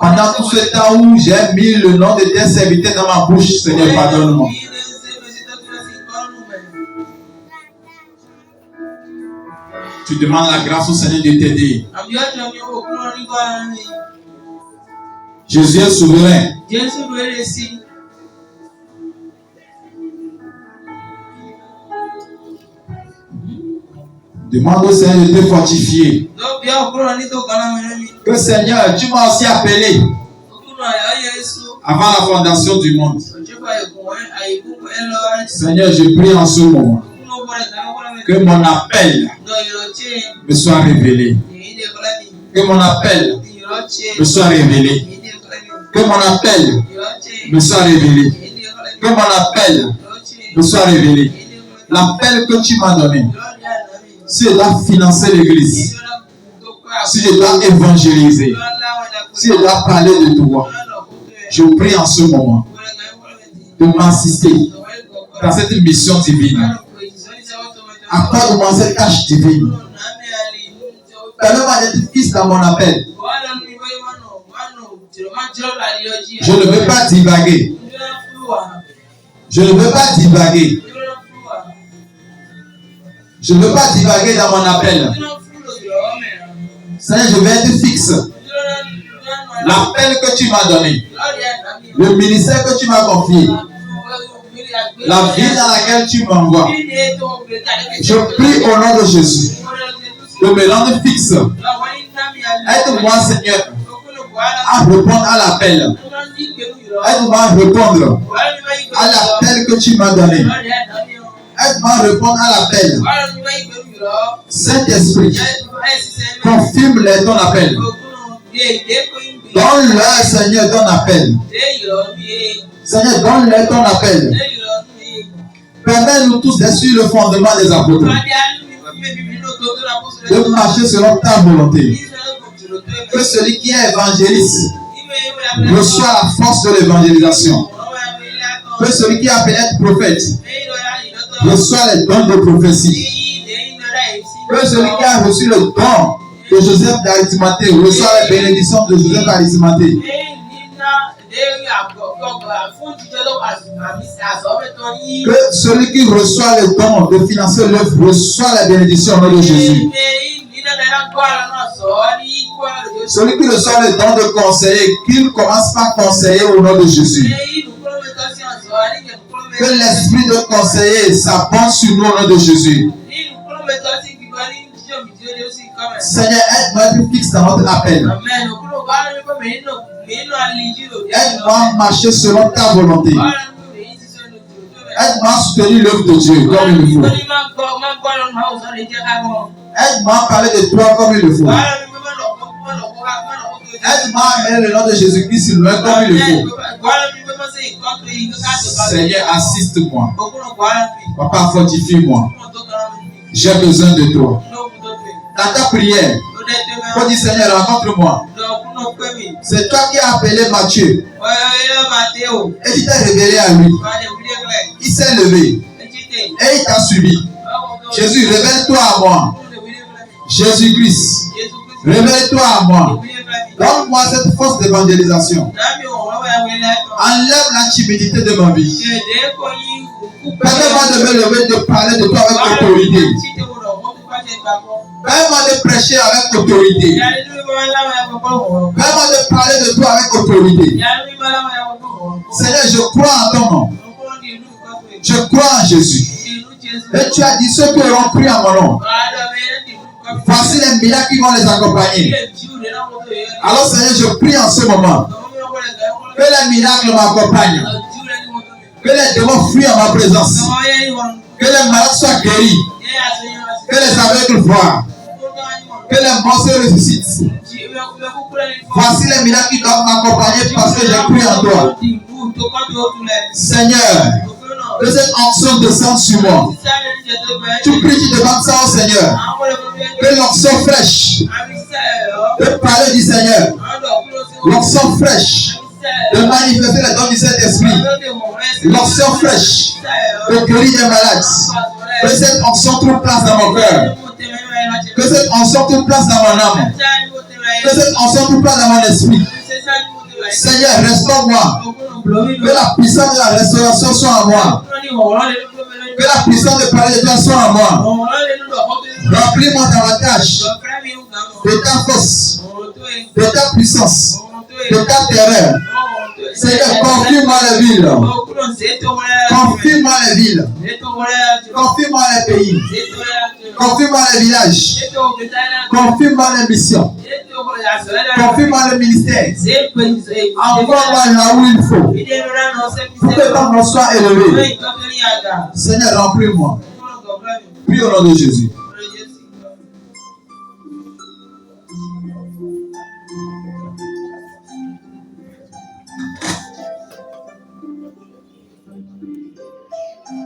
Pendant tout ce temps où j'ai mis le nom de tes serviteurs dans ma bouche, Seigneur, pardonne-moi. Tu demandes la grâce au Seigneur de t'aider. Jésus est souverain. Demande au Seigneur de te fortifier. Que Seigneur, tu m'as aussi appelé avant la fondation du monde. Seigneur, je prie en ce moment que mon appel me soit révélé. Que mon appel me soit révélé. Que mon appel me soit révélé. Que mon appel me soit révélé. L'appel que tu m'as donné. Si je dois financer l'église, si je dois évangéliser, si je dois parler de toi, je prie en ce moment de m'assister dans cette mission divine. Accorde-moi cette tâche divine. Permets-moi d'être fils dans mon appel. Je ne veux pas divaguer. Je ne veux pas divaguer. Je ne veux pas divaguer dans mon appel. Seigneur, je vais être fixe. L'appel que tu m'as donné, le ministère que tu m'as confié, la vie dans laquelle tu m'envoies, je prie au nom de Jésus de me rendre fixe. Aide-moi, Seigneur, à répondre à l'appel. Aide-moi à répondre à l'appel que tu m'as donné. Aide-moi à répondre à l'appel. Saint-Esprit, confirme-les ton appel. Donne-leur, Seigneur, ton appel. Seigneur, donne-leur ton appel. Permets-nous tous d'être sur le fondement des apôtres. De marcher selon ta volonté. Que celui qui est évangéliste reçoit la force de l'évangélisation. Que celui qui est appelé être prophète reçoit les dons de prophétie. Que celui qui a reçu le don de Joseph d'Arimathée reçoit la bénédiction de Joseph d'Arimathée. Que celui qui reçoit le don de financer l'œuvre reçoit la bénédiction au nom de Jésus. Celui qui reçoit le don de conseiller, qu'il commence par conseiller au nom de Jésus. Que l'esprit de conseiller s'abonde sur nous au nom de Jésus. Seigneur, aide-moi à être fixe dans notre appel. Aide-moi à marcher selon ta volonté. Aide-moi à soutenir l'œuvre de Dieu comme il le faut. Aide-moi à parler de toi comme il le faut. Aide-moi à mettre le nom de Jésus-Christ sur le comme il le faut. Seigneur, assiste-moi. Papa, fortifie-moi. J'ai besoin de toi. Dans ta prière, faut dire Seigneur, rencontre-moi. C'est toi qui as appelé Matthieu. Et tu t'es révélé à lui. Il s'est levé. Et il t'a suivi. Jésus, révèle-toi à moi. Jésus-Christ, révèle-toi à moi. Donne-moi cette force d'évangélisation. Enlève la timidité de ma vie. Permets-moi de me lever, de parler de toi avec autorité. Permets-moi de prêcher avec autorité. Permets-moi de parler de toi avec autorité. Seigneur, je crois en ton nom. Je crois en Jésus. Et tu as dit ceux qui auront cru en mon nom. Voici les miracles qui vont les accompagner. Alors Seigneur, je prie en ce moment. Que les miracles m'accompagnent. Que les démons fuient en ma présence. Que les malades soient guéris. Que les aveugles voient. Que les morts se ressuscitent. Voici les miracles qui doivent m'accompagner parce que j'ai cru en toi. Seigneur, que cette onction descende sur moi. Tu pries, tu demandes ça au Seigneur. Que l'onction fraîche de parler du Seigneur, l'onction fraîche de manifester les dons du Saint-Esprit, l'onction fraîche de guérir les malades. Que cette onction trouve place dans mon cœur. Que cette onction trouve place dans mon âme. Que cette onction trouve place dans mon esprit. Seigneur, restaure-moi. Que la puissance de la restauration soit en moi. Que la puissance de parler de toi soit en moi. Remplis-moi davantage de ta force, de ta puissance, de ta terreur. Seigneur, confie-moi les villes. Confie-moi les villes. Confie-moi les pays. Confie-moi les villages. Confie-moi les missions. Confie-moi le ministère. Envoie-moi là où il faut. Pour que ton nom soit élevé. Seigneur, remplis-moi. Prie au nom de Jésus.